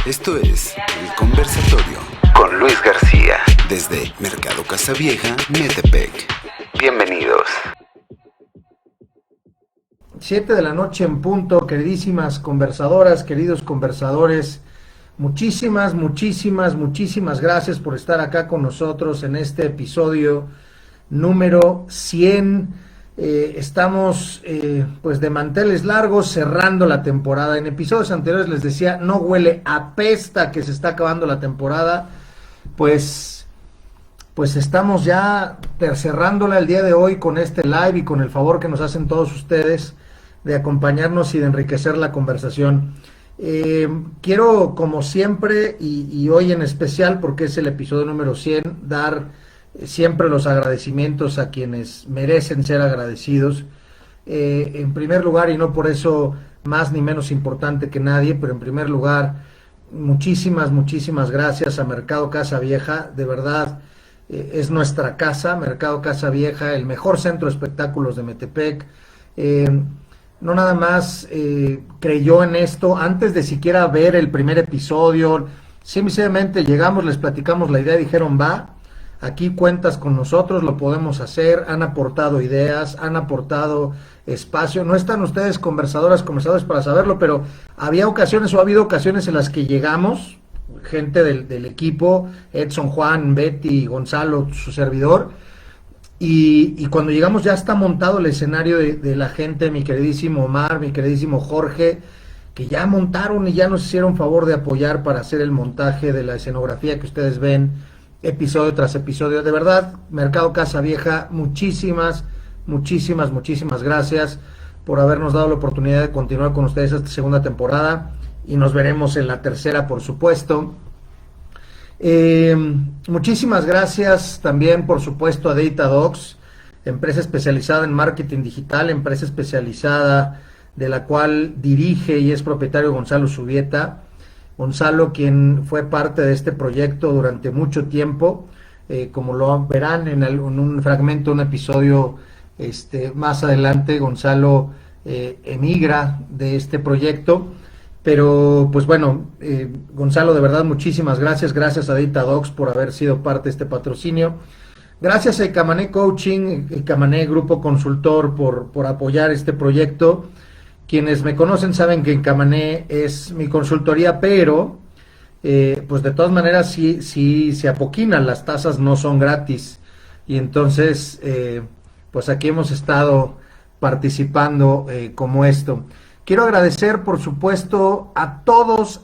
Esto es El Conversatorio con Luis García desde Mercado Casavieja, Metepec. Bienvenidos. 7 de la noche en punto, queridísimas conversadoras, queridos conversadores. Muchísimas gracias por estar acá con nosotros en este episodio número 100. Estamos pues de manteles largos cerrando la temporada. En episodios anteriores les decía, no huele, apesta que se está acabando la temporada. Pues estamos ya cerrándola el día de hoy con este live y con el favor que nos hacen todos ustedes de acompañarnos y de enriquecer la conversación. Quiero, como siempre, y hoy en especial, porque es el episodio número 100, dar siempre los agradecimientos a quienes merecen ser agradecidos. En primer lugar, y no por eso más ni menos importante que nadie, pero en primer lugar, muchísimas gracias a Mercado Casavieja. De verdad, es nuestra casa, Mercado Casavieja, el mejor centro de espectáculos de Metepec. No nada más creyó en esto antes de siquiera ver el primer episodio. Simplemente llegamos, les platicamos la idea y dijeron, va, aquí cuentas con nosotros, lo podemos hacer. Han aportado ideas, han aportado espacio. No están ustedes conversadores para saberlo, pero había ocasiones o ha habido ocasiones en las que llegamos, gente del equipo, Edson, Juan, Betty, Gonzalo, su servidor, y cuando llegamos ya está montado el escenario de la gente, mi queridísimo Omar, mi queridísimo Jorge, que ya montaron y ya nos hicieron favor de apoyar para hacer el montaje de la escenografía que ustedes ven episodio tras episodio. De verdad, Mercado Casavieja, muchísimas gracias por habernos dado la oportunidad de continuar con ustedes esta segunda temporada y nos veremos en la tercera, por supuesto. Muchísimas gracias también, por supuesto, a Datadogs, empresa especializada en marketing digital, empresa especializada de la cual dirige y es propietario Gonzalo Zubieta. Gonzalo, quien fue parte de este proyecto durante mucho tiempo, como lo verán en un fragmento, un episodio más adelante. Gonzalo emigra de este proyecto, pero pues bueno, Gonzalo, de verdad muchísimas gracias a Datadogs por haber sido parte de este patrocinio. Gracias a Icamané Coaching, Icamané Grupo Consultor por apoyar este proyecto. Quienes me conocen saben que Icamané es mi consultoría, pero pues de todas maneras sí se apoquinan, las tasas no son gratis, y entonces pues aquí hemos estado participando como esto. Quiero agradecer, por supuesto, a todos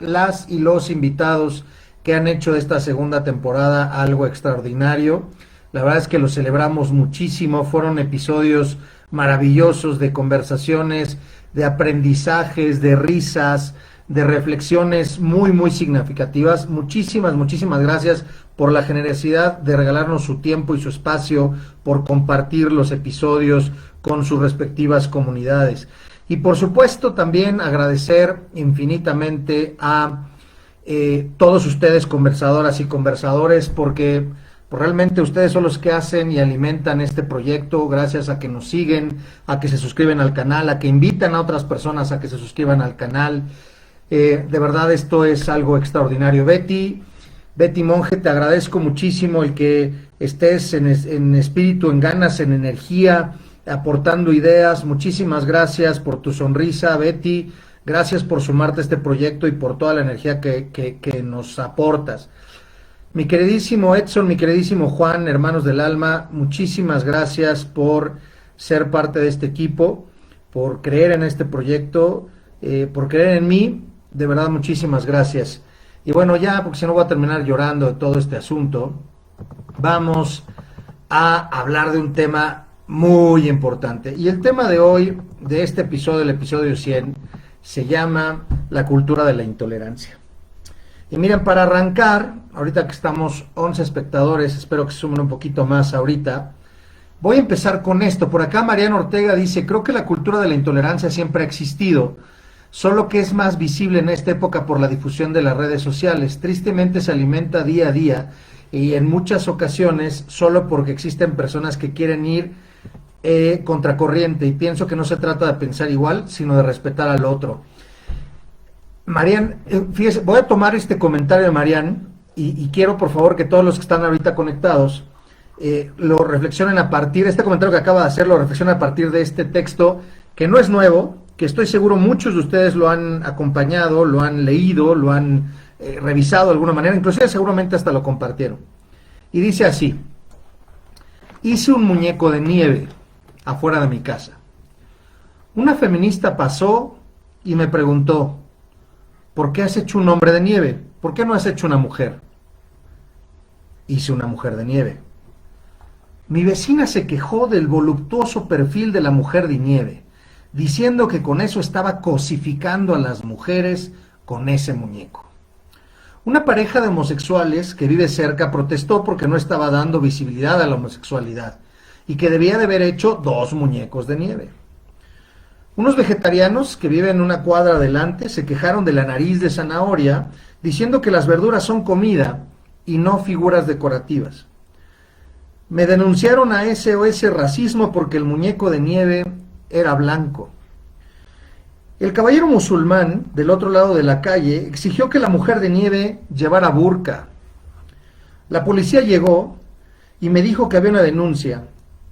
las y los invitados que han hecho de esta segunda temporada algo extraordinario. La verdad es que lo celebramos muchísimo, fueron episodios maravillosos de conversaciones, de aprendizajes, de risas, de reflexiones muy significativas. Muchísimas gracias por la generosidad de regalarnos su tiempo y su espacio, por compartir los episodios con sus respectivas comunidades. Y por supuesto también agradecer infinitamente a todos ustedes, conversadoras y conversadores, porque pues realmente ustedes son los que hacen y alimentan este proyecto, gracias a que nos siguen, a que se suscriben al canal, a que invitan a otras personas a que se suscriban al canal. De verdad esto es algo extraordinario. Betty Monge, te agradezco muchísimo el que estés en espíritu, en ganas, en energía, aportando ideas. Muchísimas gracias por tu sonrisa, Betty. Gracias por sumarte a este proyecto y por toda la energía que nos aportas. Mi queridísimo Edson, mi queridísimo Juan, hermanos del alma, muchísimas gracias por ser parte de este equipo, por creer en este proyecto, por creer en mí. De verdad, muchísimas gracias. Y bueno, ya, porque si no voy a terminar llorando de todo este asunto, vamos a hablar de un tema muy importante. Y el tema de hoy, de este episodio, el episodio 100, se llama la cultura de la intolerancia. Y miren, para arrancar, ahorita que estamos 11 espectadores, espero que se sumen un poquito más ahorita, voy a empezar con esto. Por acá Mariano Ortega dice, creo que la cultura de la intolerancia siempre ha existido, solo que es más visible en esta época por la difusión de las redes sociales. Tristemente se alimenta día a día y en muchas ocasiones solo porque existen personas que quieren ir contracorriente, y pienso que no se trata de pensar igual, sino de respetar al otro. Marian, fíjese, voy a tomar este comentario de Marian y quiero por favor que todos los que están ahorita conectados lo reflexionen a partir, este comentario que acaba de hacer lo reflexionen a partir de este texto que no es nuevo, que estoy seguro muchos de ustedes lo han acompañado, lo han leído, lo han revisado de alguna manera, inclusive seguramente hasta lo compartieron. Y dice así: hice un muñeco de nieve afuera de mi casa. Una feminista pasó y me preguntó: ¿por qué has hecho un hombre de nieve? ¿Por qué no has hecho una mujer? Hice una mujer de nieve. Mi vecina se quejó del voluptuoso perfil de la mujer de nieve, diciendo que con eso estaba cosificando a las mujeres con ese muñeco. Una pareja de homosexuales que vive cerca protestó porque no estaba dando visibilidad a la homosexualidad y que debía de haber hecho 2 muñecos de nieve. Unos vegetarianos que viven una cuadra adelante se quejaron de la nariz de zanahoria, diciendo que las verduras son comida y no figuras decorativas. Me denunciaron a SOS Racismo porque el muñeco de nieve era blanco. El caballero musulmán, del otro lado de la calle, exigió que la mujer de nieve llevara burka. La policía llegó y me dijo que había una denuncia,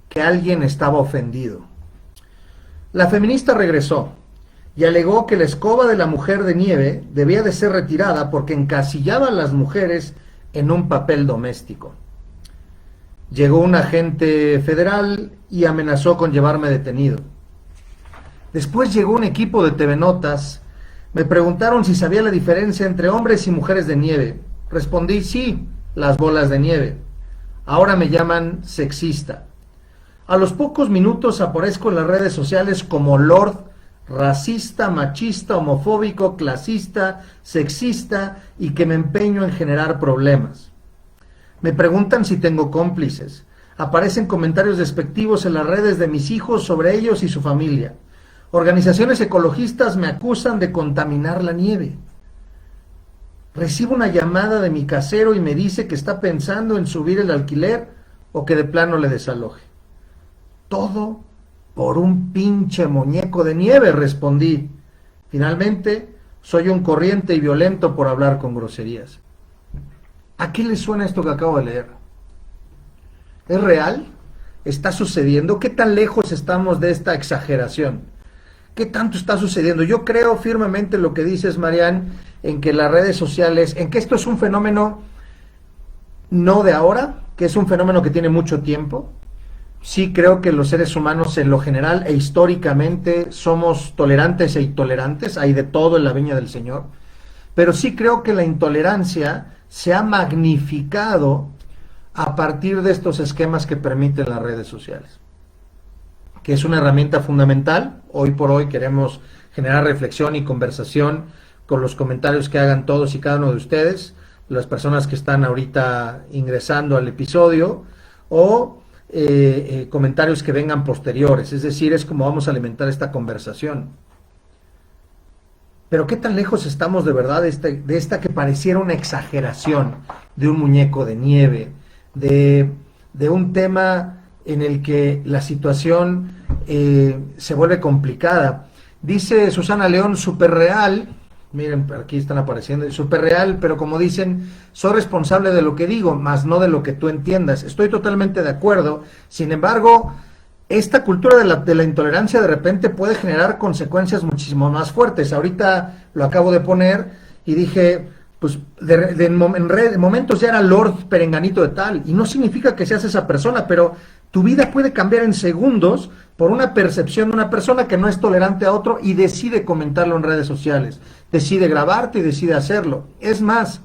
que alguien estaba ofendido. La feminista regresó y alegó que la escoba de la mujer de nieve debía de ser retirada porque encasillaba a las mujeres en un papel doméstico. Llegó un agente federal y amenazó con llevarme detenido. Después llegó un equipo de TV Notas. Me preguntaron si sabía la diferencia entre hombres y mujeres de nieve. Respondí: sí, las bolas de nieve. Ahora me llaman sexista. A los pocos minutos aparezco en las redes sociales como Lord racista, machista, homofóbico, clasista, sexista y que me empeño en generar problemas. Me preguntan si tengo cómplices. Aparecen comentarios despectivos en las redes de mis hijos sobre ellos y su familia. Organizaciones ecologistas me acusan de contaminar la nieve. Recibo una llamada de mi casero y me dice que está pensando en subir el alquiler o que de plano le desaloje. Todo por un pinche muñeco de nieve, respondí. Finalmente, soy un corriente y violento por hablar con groserías. ¿A qué le suena esto que acabo de leer? ¿Es real? ¿Está sucediendo? ¿Qué tan lejos estamos de esta exageración? ¿Qué tanto está sucediendo? Yo creo firmemente lo que dices, Marian, en que las redes sociales, en que esto es un fenómeno no de ahora, que es un fenómeno que tiene mucho tiempo. Sí creo que los seres humanos en lo general e históricamente somos tolerantes e intolerantes, hay de todo en la viña del Señor, pero sí creo que la intolerancia se ha magnificado a partir de estos esquemas que permiten las redes sociales, que es una herramienta fundamental. Hoy por hoy queremos generar reflexión y conversación con los comentarios que hagan todos y cada uno de ustedes, las personas que están ahorita ingresando al episodio, o comentarios que vengan posteriores. Es decir, es como vamos a alimentar esta conversación. Pero ¿qué tan lejos estamos de verdad de esta que pareciera una exageración de un muñeco de nieve, de un tema en el que la situación se vuelve complicada? Dice Susana León, súper real. Miren, aquí están apareciendo, súper real, pero como dicen, soy responsable de lo que digo, más no de lo que tú entiendas. Estoy totalmente de acuerdo. Sin embargo, esta cultura de la intolerancia de repente puede generar consecuencias muchísimo más fuertes. Ahorita lo acabo de poner y dije, pues en momentos ya era Lord Perenganito de tal, y no significa que seas esa persona, pero tu vida puede cambiar en segundos por una percepción de una persona que no es tolerante a otro y decide comentarlo en redes sociales, decide grabarte y decide hacerlo. Es más,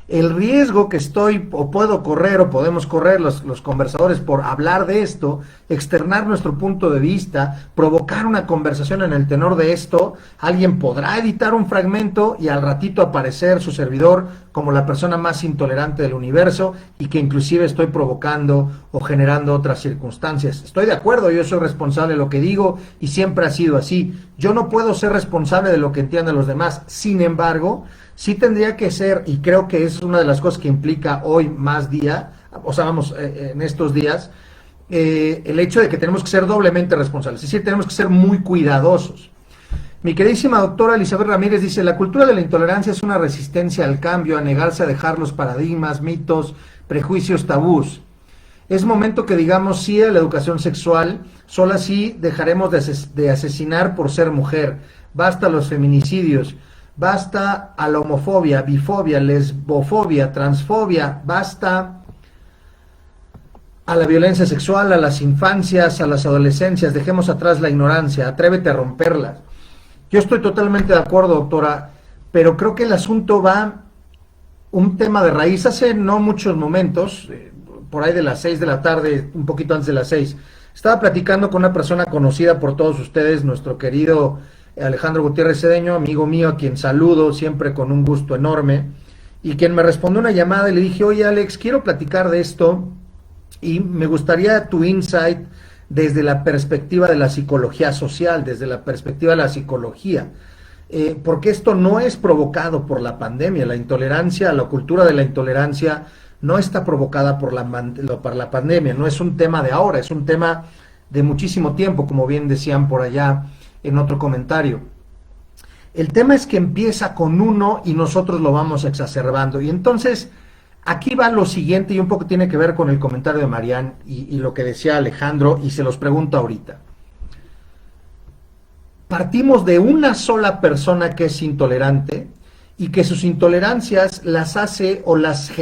el riesgo que estoy o puedo correr o podemos correr los conversadores por hablar de esto, externar nuestro punto de vista, provocar una conversación en el tenor de esto, alguien podrá editar un fragmento y al ratito aparecer su servidor como la persona más intolerante del universo y que inclusive estoy provocando o generando otras circunstancias. Estoy de acuerdo, yo soy responsable de lo que digo y siempre ha sido así. Yo no puedo ser responsable de lo que entiendan los demás. Sin embargo, sí tendría que ser, y creo que es una de las cosas que implica hoy más día, o sea, vamos, en estos días, el hecho de que tenemos que ser doblemente responsables, es decir, tenemos que ser muy cuidadosos. Mi queridísima doctora Elizabeth Ramírez dice, la cultura de la intolerancia es una resistencia al cambio, a negarse a dejar los paradigmas, mitos, prejuicios, tabús. Es momento que digamos sí a la educación sexual, solo así dejaremos de asesinar por ser mujer. Basta a los feminicidios, basta a la homofobia, bifobia, lesbofobia, transfobia, basta a la violencia sexual, a las infancias, a las adolescencias, dejemos atrás la ignorancia, atrévete a romperlas. Yo estoy totalmente de acuerdo, doctora, pero creo que el asunto va un tema de raíz. Hace no muchos momentos, por ahí de las 6 de la tarde, un poquito antes de las 6, estaba platicando con una persona conocida por todos ustedes, nuestro querido Alejandro Gutiérrez Cedeño, amigo mío, a quien saludo siempre con un gusto enorme, y quien me respondió una llamada y le dije, oye Alex, quiero platicar de esto y me gustaría tu insight desde la perspectiva de la psicología social, desde la perspectiva de la psicología, porque esto no es provocado por la pandemia. La intolerancia, la cultura de la intolerancia no está provocada por la pandemia, no es un tema de ahora, es un tema de muchísimo tiempo, como bien decían por allá en otro comentario. El tema es que empieza con uno y nosotros lo vamos exacerbando, y entonces aquí va lo siguiente, y un poco tiene que ver con el comentario de Marian y lo que decía Alejandro, y se los pregunto ahorita. Partimos de una sola persona que es intolerante y que sus intolerancias las hace o las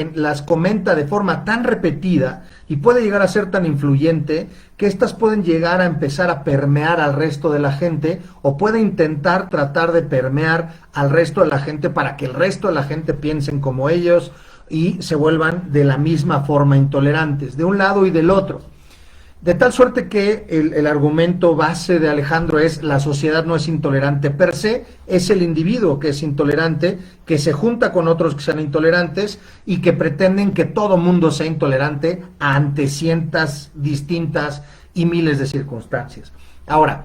comenta de forma tan repetida y puede llegar a ser tan influyente que éstas pueden llegar a empezar a permear al resto de la gente, o puede intentar tratar de permear al resto de la gente para que el resto de la gente piensen como ellos y se vuelvan de la misma forma intolerantes, de un lado y del otro. De tal suerte que el argumento base de Alejandro es: la sociedad no es intolerante per se, es el individuo que es intolerante, que se junta con otros que sean intolerantes y que pretenden que todo mundo sea intolerante ante cientos distintas y miles de circunstancias. Ahora,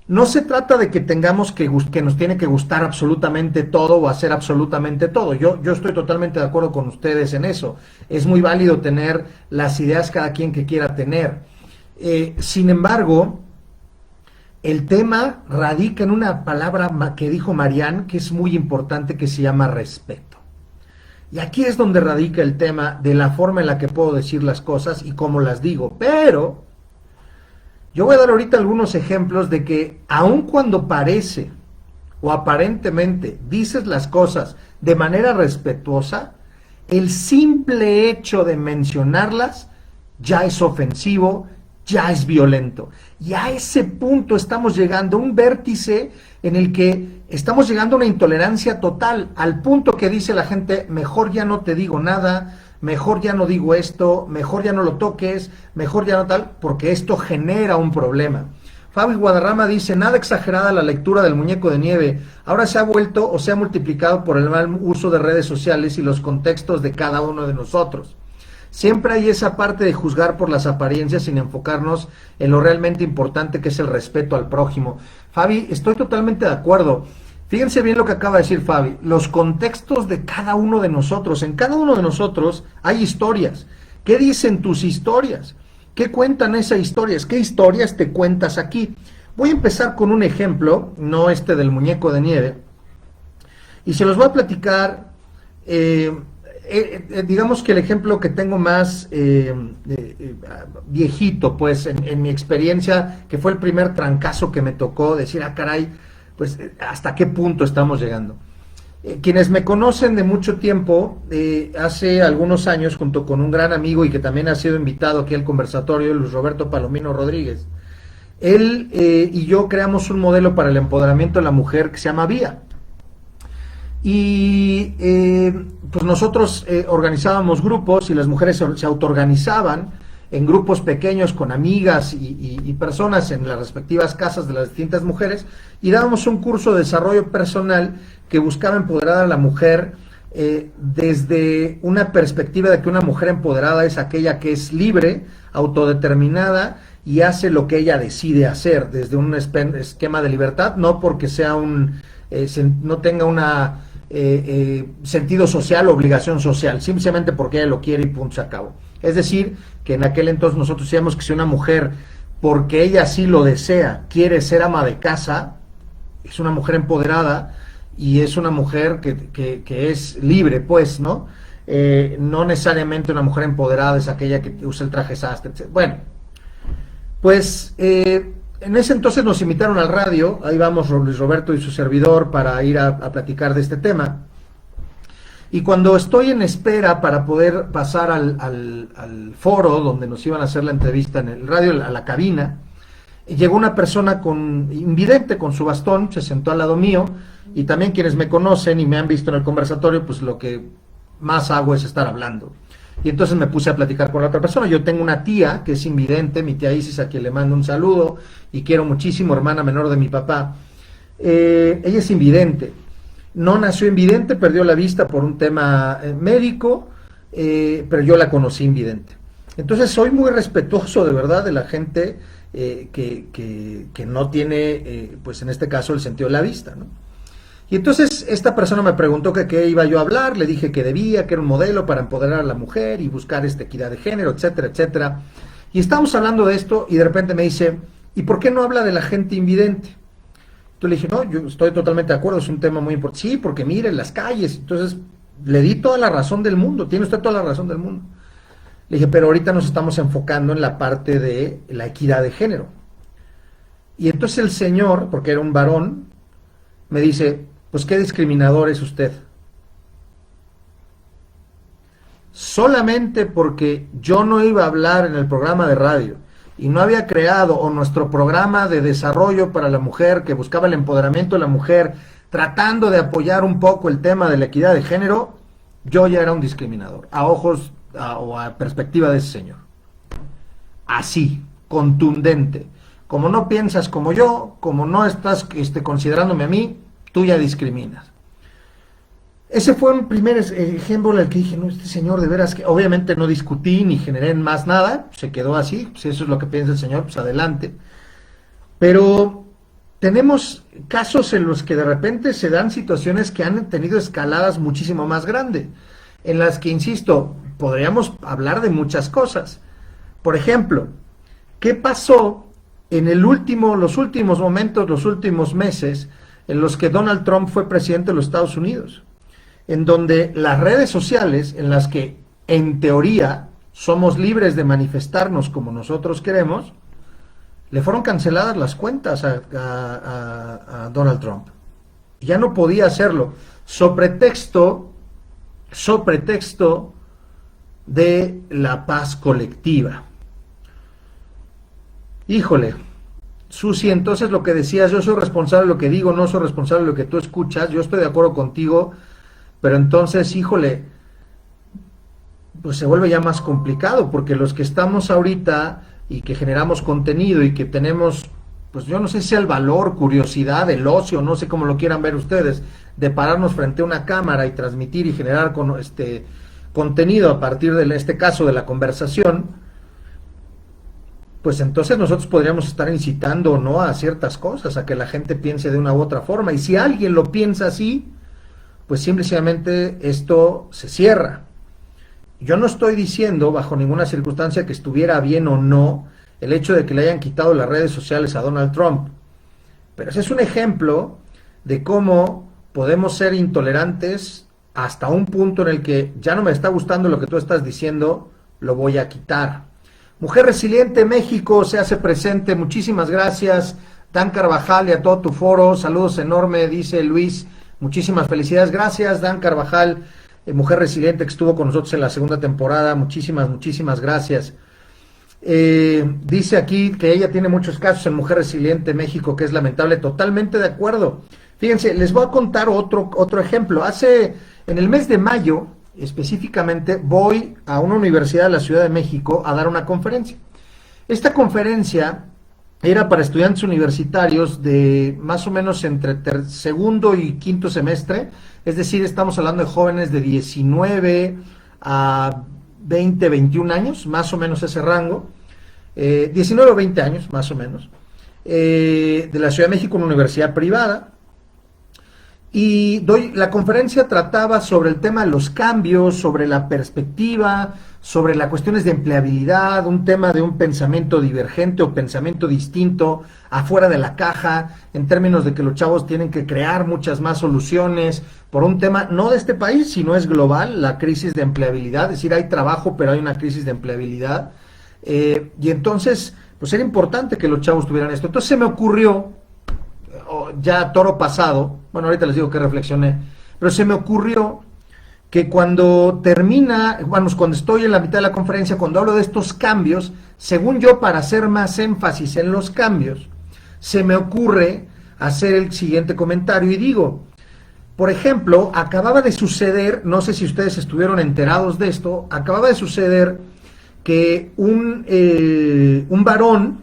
no se trata de que tengamos que nos tiene que gustar absolutamente todo o hacer absolutamente todo. Yo estoy totalmente de acuerdo con ustedes en eso. Es muy válido tener las ideas cada quien que quiera tener. Sin embargo, el tema radica en una palabra que dijo Marian, que es muy importante, que se llama respeto. Y aquí es donde radica el tema de la forma en la que puedo decir las cosas y cómo las digo. Pero yo voy a dar ahorita algunos ejemplos de que aun cuando parece o aparentemente dices las cosas de manera respetuosa, el simple hecho de mencionarlas ya es ofensivo, ya es violento. Y a ese punto estamos llegando a un vértice en el que estamos llegando a una intolerancia total, al punto que dice la gente: mejor ya no te digo nada, mejor ya no digo esto, mejor ya no lo toques, mejor ya no tal, porque esto genera un problema. Fabi Guadarrama dice: nada exagerada la lectura del muñeco de nieve, ahora se ha vuelto o se ha multiplicado por el mal uso de redes sociales y los contextos de cada uno de nosotros. Siempre hay esa parte de juzgar por las apariencias sin enfocarnos en lo realmente importante, que es el respeto al prójimo. Fabi, estoy totalmente de acuerdo. Fíjense bien lo que acaba de decir Fabi, los contextos de cada uno de nosotros. En cada uno de nosotros hay historias. ¿Qué dicen tus historias? ¿Qué cuentan esas historias? ¿Qué historias te cuentas aquí? Voy a empezar con un ejemplo, no este del muñeco de nieve, y se los voy a platicar. Digamos que el ejemplo que tengo más viejito, pues en mi experiencia, que fue el primer trancazo que me tocó, decir: ah, caray, pues hasta qué punto estamos llegando. Quienes me conocen de mucho tiempo, hace algunos años, junto con un gran amigo y que también ha sido invitado aquí al conversatorio, Luis Roberto Palomino Rodríguez, él y yo creamos un modelo para el empoderamiento de la mujer que se llama VIA. Y pues nosotros organizábamos grupos y las mujeres se autoorganizaban en grupos pequeños con amigas y personas en las respectivas casas de las distintas mujeres, y dábamos un curso de desarrollo personal que buscaba empoderar a la mujer desde una perspectiva de que una mujer empoderada es aquella que es libre, autodeterminada y hace lo que ella decide hacer desde un esquema de libertad, no porque sea no tenga una sentido social, obligación social, simplemente porque ella lo quiere y punto, se acabó. Es decir, que en aquel entonces nosotros decíamos que si una mujer, porque ella sí lo desea, quiere ser ama de casa, es una mujer empoderada y es una mujer que es libre, pues, ¿no? No necesariamente una mujer empoderada es aquella que usa el traje sastre, etc. Bueno, pues en ese entonces nos invitaron al radio, ahí vamos Luis Roberto y su servidor para ir a platicar de este tema. Y cuando estoy en espera para poder pasar al foro donde nos iban a hacer la entrevista en el radio, a la cabina, llegó una persona invidente con su bastón, se sentó al lado mío, y también quienes me conocen y me han visto en el conversatorio, pues lo que más hago es estar hablando. Y entonces me puse a platicar con la otra persona. Yo tengo una tía que es invidente, mi tía Isis, a quien le mando un saludo y quiero muchísimo, hermana menor de mi papá. Ella es invidente. No nació invidente, perdió la vista por un tema médico, pero yo la conocí invidente. Entonces soy muy respetuoso de verdad de la gente que no tiene, pues en este caso, el sentido de la vista, ¿no? Y entonces esta persona me preguntó que qué iba yo a hablar, le dije que debía, que era un modelo para empoderar a la mujer y buscar equidad de género, etcétera, etcétera. Y estábamos hablando de esto y de repente me dice, ¿y por qué no habla de la gente invidente? Entonces le dije, no, yo estoy totalmente de acuerdo, es un tema muy importante. Sí, porque mire, las calles. Entonces le di toda la razón del mundo, tiene usted toda la razón del mundo. Le dije, pero ahorita nos estamos enfocando en la parte de la equidad de género. Y entonces el señor, porque era un varón, me dice, pues qué discriminador es usted. Solamente porque yo no iba a hablar en el programa de radio y no había creado o nuestro programa de desarrollo para la mujer que buscaba el empoderamiento de la mujer, tratando de apoyar un poco el tema de la equidad de género, yo ya era un discriminador, a ojos o a perspectiva de ese señor. Así, contundente. Como no piensas como yo, como no estás considerándome a mí, tú ya discriminas. Ese fue un primer ejemplo en el que dije, no, este señor de veras que obviamente no discutí ni generé más nada, se quedó así, pues eso es lo que piensa el señor, pues adelante. Pero tenemos casos en los que de repente se dan situaciones que han tenido escaladas muchísimo más grandes, en las que, insisto, podríamos hablar de muchas cosas. Por ejemplo, ¿qué pasó en los últimos momentos, los últimos meses, en los que Donald Trump fue presidente de los Estados Unidos? En donde las redes sociales, en las que en teoría somos libres de manifestarnos como nosotros queremos, le fueron canceladas las cuentas a Donald Trump. Ya no podía hacerlo, sobre pretexto de la paz colectiva. Híjole, Susi, entonces lo que decías, yo soy responsable de lo que digo, no soy responsable de lo que tú escuchas, yo estoy de acuerdo contigo, pero entonces, híjole, pues se vuelve ya más complicado, porque los que estamos ahorita y que generamos contenido y que tenemos, pues yo no sé si sea el valor, curiosidad, el ocio, no sé cómo lo quieran ver ustedes, de pararnos frente a una cámara y transmitir y generar contenido a partir de este caso de la conversación, pues entonces nosotros podríamos estar incitando o no a ciertas cosas, a que la gente piense de una u otra forma, y si alguien lo piensa así, pues simplemente esto se cierra. Yo no estoy diciendo bajo ninguna circunstancia que estuviera bien o no el hecho de que le hayan quitado las redes sociales a Donald Trump, pero ese es un ejemplo de cómo podemos ser intolerantes hasta un punto en el que ya no me está gustando lo que tú estás diciendo, lo voy a quitar. Mujer Resiliente México se hace presente, muchísimas gracias. Dan Carvajal y a todo tu foro, saludos enormes, dice Luis. Muchísimas felicidades, gracias Dan Carvajal, Mujer Resiliente, que estuvo con nosotros en la segunda temporada, muchísimas gracias. Dice aquí que ella tiene muchos casos en Mujer Resiliente México, que es lamentable, totalmente de acuerdo. Fíjense, les voy a contar otro ejemplo. En el mes de mayo, específicamente, voy a una universidad de la Ciudad de México a dar una conferencia. Esta conferencia era para estudiantes universitarios de más o menos entre segundo y quinto semestre, es decir, estamos hablando de jóvenes de 19 a 20, 21 años, más o menos ese rango, 19 o 20 años, más o menos, de la Ciudad de México, una universidad privada, Y la conferencia trataba sobre el tema de los cambios, sobre la perspectiva, sobre las cuestiones de empleabilidad, un tema de un pensamiento divergente o pensamiento distinto, afuera de la caja, en términos de que los chavos tienen que crear muchas más soluciones por un tema no de este país, sino es global, la crisis de empleabilidad, es decir, hay trabajo, pero hay una crisis de empleabilidad. Y entonces, pues era importante que los chavos tuvieran esto. Entonces se me ocurrió, ya toro pasado, bueno, ahorita les digo que reflexioné, pero se me ocurrió que cuando termina, bueno, cuando estoy en la mitad de la conferencia, cuando hablo de estos cambios, según yo, para hacer más énfasis en los cambios, se me ocurre hacer el siguiente comentario y digo, por ejemplo, acababa de suceder, no sé si ustedes estuvieron enterados de esto, acababa de suceder que un varón,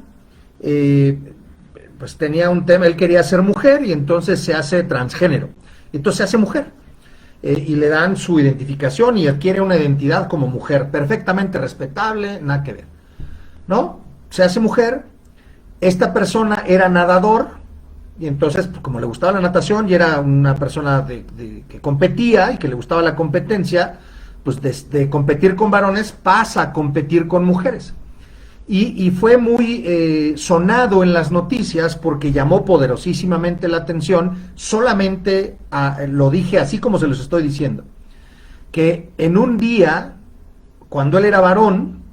pues tenía un tema, él quería ser mujer y entonces se hace transgénero, entonces se hace mujer y le dan su identificación y adquiere una identidad como mujer, perfectamente respetable, nada que ver, ¿no? Se hace mujer, esta persona era nadador y entonces pues, como le gustaba la natación y era una persona que competía y que le gustaba la competencia, pues de competir con varones pasa a competir con mujeres. Y fue muy sonado en las noticias porque llamó poderosísimamente la atención, solamente lo dije así como se los estoy diciendo, que en un día, cuando él era varón,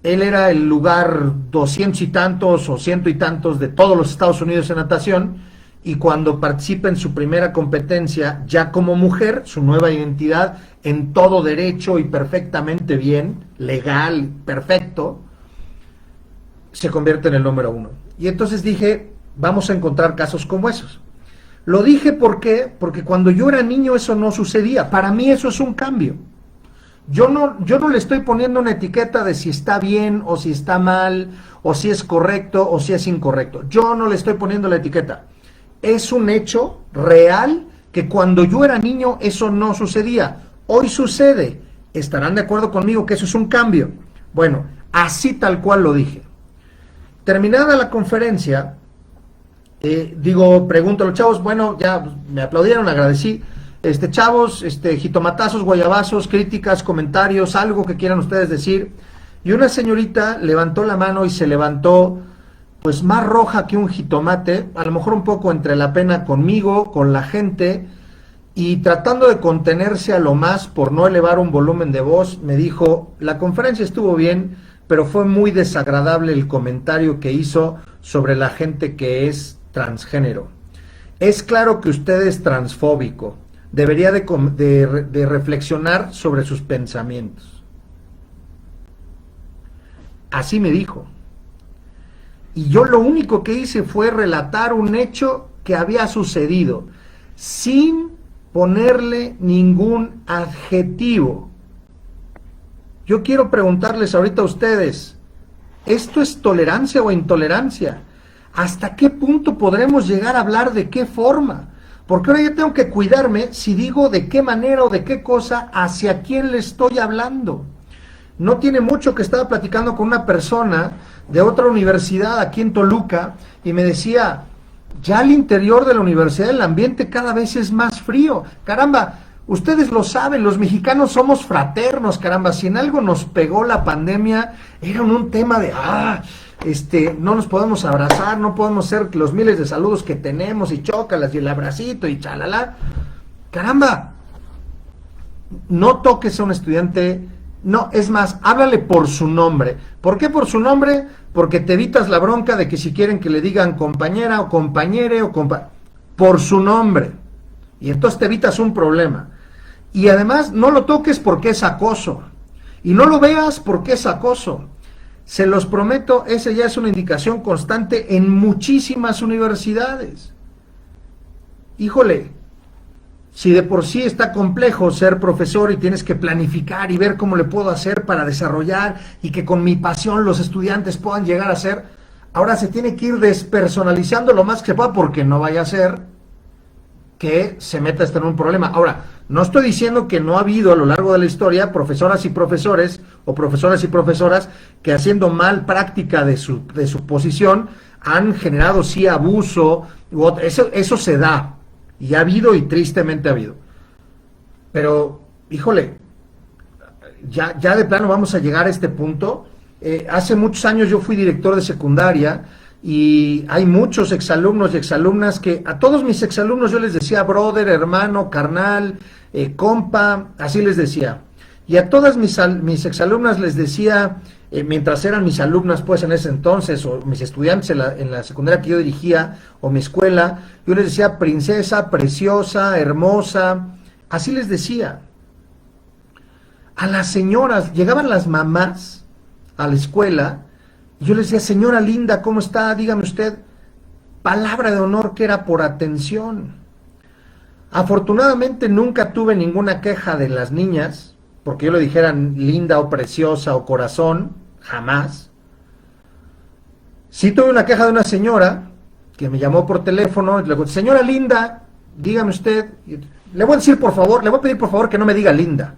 él era el lugar 200 y tantos o 100 y tantos de todos los Estados Unidos en natación, y cuando participa en su primera competencia ya como mujer, su nueva identidad en todo derecho y perfectamente bien, legal, perfecto, se convierte en el número 1. Y entonces dije, vamos a encontrar casos como esos. Lo dije porque cuando yo era niño eso no sucedía. Para mí eso es un cambio. Yo no le estoy poniendo una etiqueta de si está bien o si está mal, o si es correcto o si es incorrecto. Yo no le estoy poniendo la etiqueta. Es un hecho real que cuando yo era niño eso no sucedía. Hoy sucede. ¿Estarán de acuerdo conmigo que eso es un cambio? Bueno, así tal cual lo dije. Terminada la conferencia, pregunto a los chavos, bueno, ya me aplaudieron, agradecí, chavos, jitomatazos, guayabazos, críticas, comentarios, algo que quieran ustedes decir, y una señorita levantó la mano y se levantó, pues más roja que un jitomate, a lo mejor un poco entre la pena conmigo, con la gente, y tratando de contenerse a lo más por no elevar un volumen de voz, me dijo, la conferencia estuvo bien, pero fue muy desagradable el comentario que hizo sobre la gente que es transgénero. Es claro que usted es transfóbico, debería de reflexionar sobre sus pensamientos. Así me dijo. Y yo lo único que hice fue relatar un hecho que había sucedido, sin ponerle ningún adjetivo. Yo quiero preguntarles ahorita a ustedes, ¿esto es tolerancia o intolerancia? ¿Hasta qué punto podremos llegar a hablar de qué forma? Porque ahora yo tengo que cuidarme si digo de qué manera o de qué cosa, hacia quién le estoy hablando. No tiene mucho que estaba platicando con una persona de otra universidad aquí en Toluca y me decía, ya al interior de la universidad el ambiente cada vez es más frío. Caramba, ustedes lo saben, los mexicanos somos fraternos, caramba, si en algo nos pegó la pandemia, era un tema de, no nos podemos abrazar, no podemos ser los miles de saludos que tenemos y chócalas y el abracito y chalala. Caramba, no toques a un estudiante, no, es más, háblale por su nombre. ¿Por qué por su nombre? Porque te evitas la bronca de que si quieren que le digan compañera o compañere o por su nombre. Y entonces te evitas un problema. Y además no lo toques porque es acoso. Y no lo veas porque es acoso. Se los prometo, esa ya es una indicación constante en muchísimas universidades. Híjole, si de por sí está complejo ser profesor y tienes que planificar y ver cómo le puedo hacer para desarrollar y que con mi pasión los estudiantes puedan llegar a ser, ahora se tiene que ir despersonalizando lo más que se pueda porque no vaya a ser que se meta en un problema. Ahora, no estoy diciendo que no ha habido a lo largo de la historia profesoras y profesores o profesoras y profesoras que haciendo mal práctica de su posición han generado sí abuso, eso se da. Y ha habido y tristemente ha habido. Pero, híjole, ya de plano vamos a llegar a este punto. Hace muchos años yo fui director de secundaria y hay muchos exalumnos y exalumnas que a todos mis exalumnos yo les decía brother, hermano, carnal, compa, así les decía. Y a todas mis exalumnas les decía, mientras eran mis alumnas pues en ese entonces, o mis estudiantes en la secundaria que yo dirigía, o mi escuela, yo les decía princesa, preciosa, hermosa, así les decía. A las señoras, llegaban las mamás a la escuela, y yo les decía, señora linda, ¿cómo está? Dígame usted, palabra de honor que era por atención. Afortunadamente nunca tuve ninguna queja de las niñas, porque yo le dijera linda o preciosa o corazón, jamás. Sí tuve una queja de una señora que me llamó por teléfono, y le digo, señora linda, dígame usted, le voy a decir por favor, le voy a pedir por favor que no me diga linda.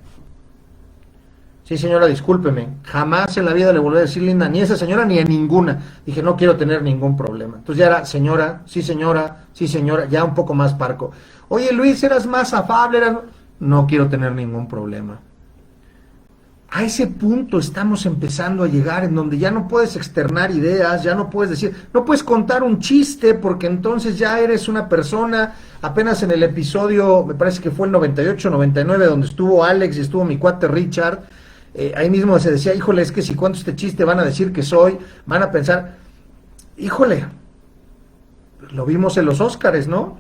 Sí, señora, discúlpeme, jamás en la vida le volví a decir linda, ni a esa señora ni a ninguna. Dije, no quiero tener ningún problema. Entonces ya era señora, sí señora, sí señora, ya un poco más parco. Oye Luis, eras más afable, no quiero tener ningún problema. A ese punto estamos empezando a llegar en donde ya no puedes externar ideas, ya no puedes decir, no puedes contar un chiste porque entonces ya eres una persona. Apenas en el episodio, me parece que fue el 98, 99, donde estuvo Alex y estuvo mi cuate Richard, ahí mismo se decía, híjole, es que si cuento este chiste van a decir que soy, van a pensar, híjole, lo vimos en los Óscares, ¿no?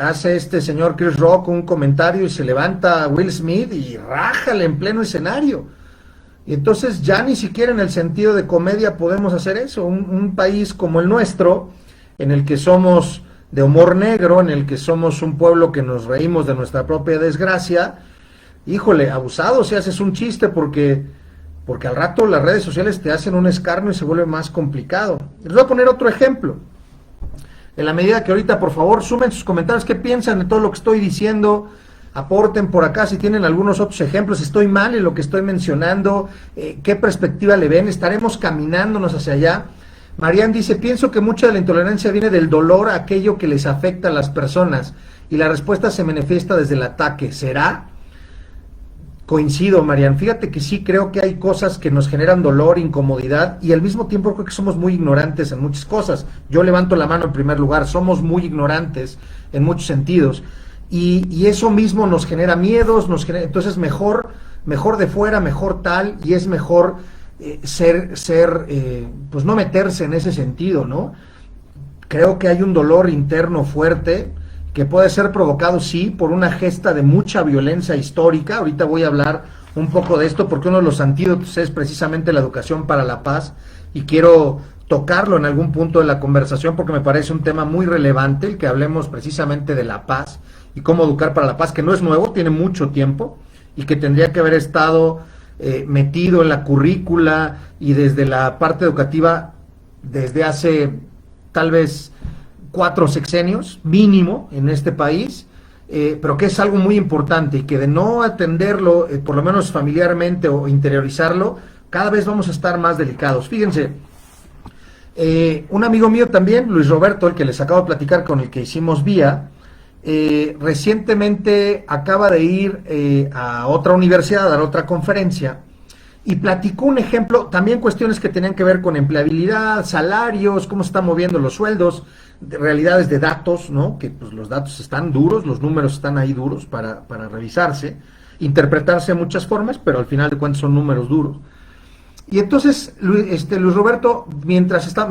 Hace este señor Chris Rock un comentario y se levanta Will Smith y rájale en pleno escenario. Y entonces ya ni siquiera en el sentido de comedia podemos hacer eso. Un país como el nuestro, en el que somos de humor negro, en el que somos un pueblo que nos reímos de nuestra propia desgracia, híjole, abusado si haces un chiste porque al rato las redes sociales te hacen un escarnio y se vuelve más complicado. Les voy a poner otro ejemplo. En la medida que ahorita, por favor, sumen sus comentarios, qué piensan de todo lo que estoy diciendo, aporten por acá si tienen algunos otros ejemplos, estoy mal en lo que estoy mencionando, qué perspectiva le ven, estaremos caminándonos hacia allá. Marian dice, pienso que mucha de la intolerancia viene del dolor a aquello que les afecta a las personas y la respuesta se manifiesta desde el ataque, ¿será? Coincido, Marian, fíjate que sí creo que hay cosas que nos generan dolor, incomodidad y al mismo tiempo creo que somos muy ignorantes en muchas cosas. Yo levanto la mano en primer lugar, somos muy ignorantes en muchos sentidos y eso mismo nos genera miedos, entonces mejor de fuera, mejor tal y es mejor pues no meterse en ese sentido, ¿no? Creo que hay un dolor interno fuerte que puede ser provocado, sí, por una gesta de mucha violencia histórica. Ahorita voy a hablar un poco de esto porque uno de los antídotos es precisamente la educación para la paz y quiero tocarlo en algún punto de la conversación porque me parece un tema muy relevante el que hablemos precisamente de la paz y cómo educar para la paz, que no es nuevo, tiene mucho tiempo y que tendría que haber estado metido en la currícula y desde la parte educativa desde hace tal vez 4 sexenios mínimo en este país, pero que es algo muy importante y que de no atenderlo, por lo menos familiarmente o interiorizarlo, cada vez vamos a estar más delicados. Fíjense, un amigo mío también, Luis Roberto, el que les acabo de platicar, con el que hicimos vía, recientemente acaba de ir a otra universidad, a dar otra conferencia, y platicó un ejemplo, también cuestiones que tenían que ver con empleabilidad, salarios, cómo se están moviendo los sueldos, realidades de datos, ¿no? Que pues los datos están duros, los números están ahí duros para revisarse, interpretarse de muchas formas, pero al final de cuentas son números duros. Y entonces Luis Roberto,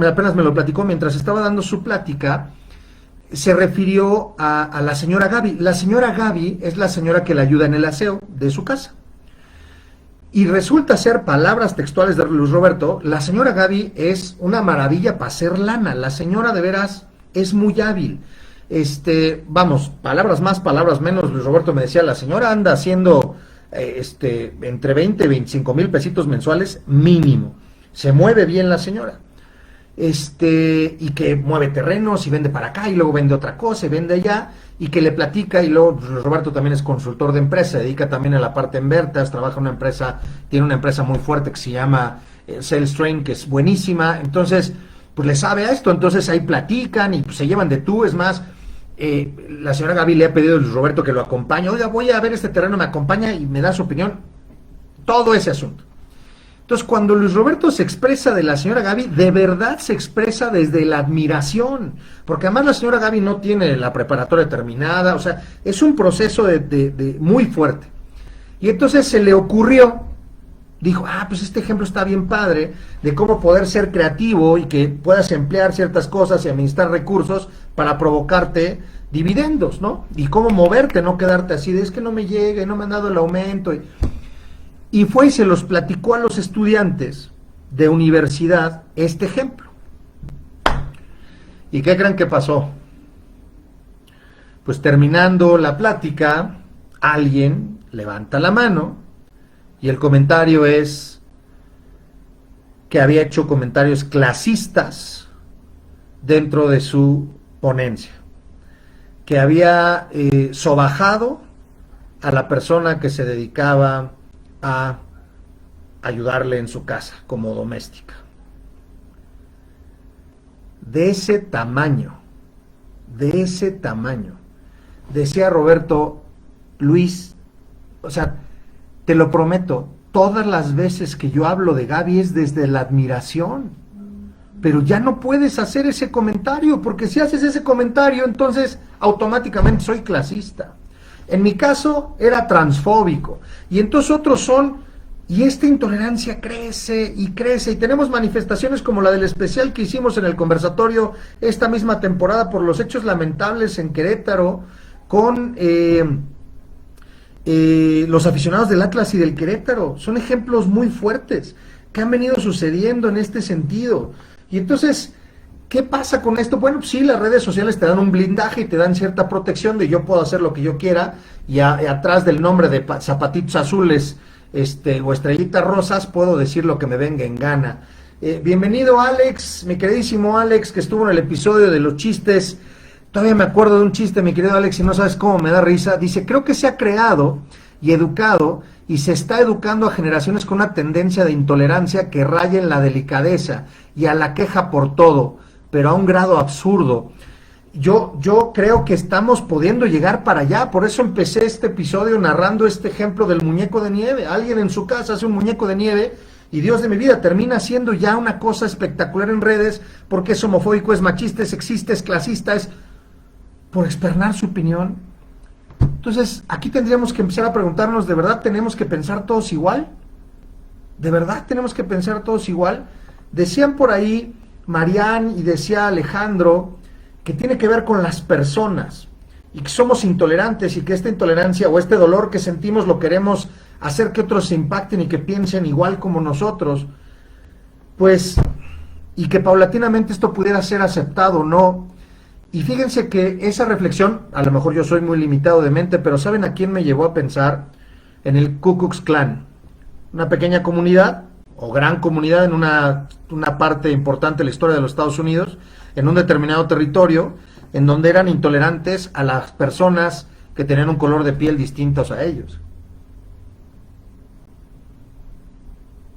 apenas me lo platicó, mientras estaba dando su plática, se refirió a la señora Gaby. La señora Gaby es la señora que le ayuda en el aseo de su casa. Y resulta ser, palabras textuales de Luis Roberto, la señora Gaby es una maravilla para hacer lana. La señora de veras es muy hábil. Vamos, palabras más, palabras menos. Luis Roberto me decía, la señora anda haciendo entre 20 y 25 mil pesitos mensuales mínimo. Se mueve bien la señora. Y que mueve terrenos y vende para acá y luego vende otra cosa y vende allá y que le platica. Y luego Roberto también es consultor de empresa, se dedica también a la parte en ventas, trabaja en una empresa, tiene una empresa muy fuerte que se llama Sales Train, que es buenísima. Entonces pues le sabe a esto, entonces ahí platican y pues, se llevan de tú. Es más, la señora Gaby le ha pedido a Luis Roberto que lo acompañe, oiga, voy a ver este terreno, me acompaña y me da su opinión, todo ese asunto. Entonces, cuando Luis Roberto se expresa de la señora Gaby, de verdad se expresa desde la admiración, porque además la señora Gaby no tiene la preparatoria terminada, o sea, es un proceso de muy fuerte. Y entonces se le ocurrió, dijo, pues este ejemplo está bien padre, de cómo poder ser creativo y que puedas emplear ciertas cosas y administrar recursos para provocarte dividendos, ¿no? Y cómo moverte, no quedarte así de, es que no me llega, no me han dado el aumento. Y fue y se los platicó a los estudiantes de universidad este ejemplo. ¿Y qué creen que pasó? Pues terminando la plática, alguien levanta la mano y el comentario es que había hecho comentarios clasistas dentro de su ponencia, que había sobajado a la persona que se dedicaba a ayudarle en su casa como doméstica. De ese tamaño, decía Roberto, Luis, o sea, te lo prometo, todas las veces que yo hablo de Gaby es desde la admiración, pero ya no puedes hacer ese comentario, porque si haces ese comentario, entonces automáticamente soy clasista. En mi caso era transfóbico, y entonces otros son, y esta intolerancia crece, y tenemos manifestaciones como la del especial que hicimos en el conversatorio esta misma temporada por los hechos lamentables en Querétaro, con los aficionados del Atlas y del Querétaro. Son ejemplos muy fuertes que han venido sucediendo en este sentido. Y entonces, ¿qué pasa con esto? Bueno, sí, las redes sociales te dan un blindaje y te dan cierta protección de yo puedo hacer lo que yo quiera, y atrás del nombre de zapatitos azules o estrellitas rosas puedo decir lo que me venga en gana. Bienvenido Alex, mi queridísimo Alex, que estuvo en el episodio de los chistes. Todavía me acuerdo de un chiste, mi querido Alex, y no sabes cómo me da risa. Dice, creo que se ha creado y educado y se está educando a generaciones con una tendencia de intolerancia que raya en la delicadeza y a la queja por todo, pero a un grado absurdo. Yo creo que estamos pudiendo llegar para allá, por eso empecé este episodio narrando este ejemplo del muñeco de nieve. Alguien en su casa hace un muñeco de nieve y Dios de mi vida termina siendo ya una cosa espectacular en redes porque es homofóbico, es machista, es sexista, es clasista, es por externar su opinión. Entonces aquí tendríamos que empezar a preguntarnos, ¿de verdad tenemos que pensar todos igual? ¿De verdad tenemos que pensar todos igual? Decían por ahí Marián y decía Alejandro que tiene que ver con las personas y que somos intolerantes y que esta intolerancia o este dolor que sentimos lo queremos hacer que otros se impacten y que piensen igual como nosotros, pues, y que paulatinamente esto pudiera ser aceptado o no. Y fíjense que esa reflexión, a lo mejor yo soy muy limitado de mente, pero ¿saben a quién me llevó a pensar? En el Ku Klux Klan, una pequeña comunidad o gran comunidad en una parte importante de la historia de los Estados Unidos, en un determinado territorio, en donde eran intolerantes a las personas que tenían un color de piel distintos a ellos.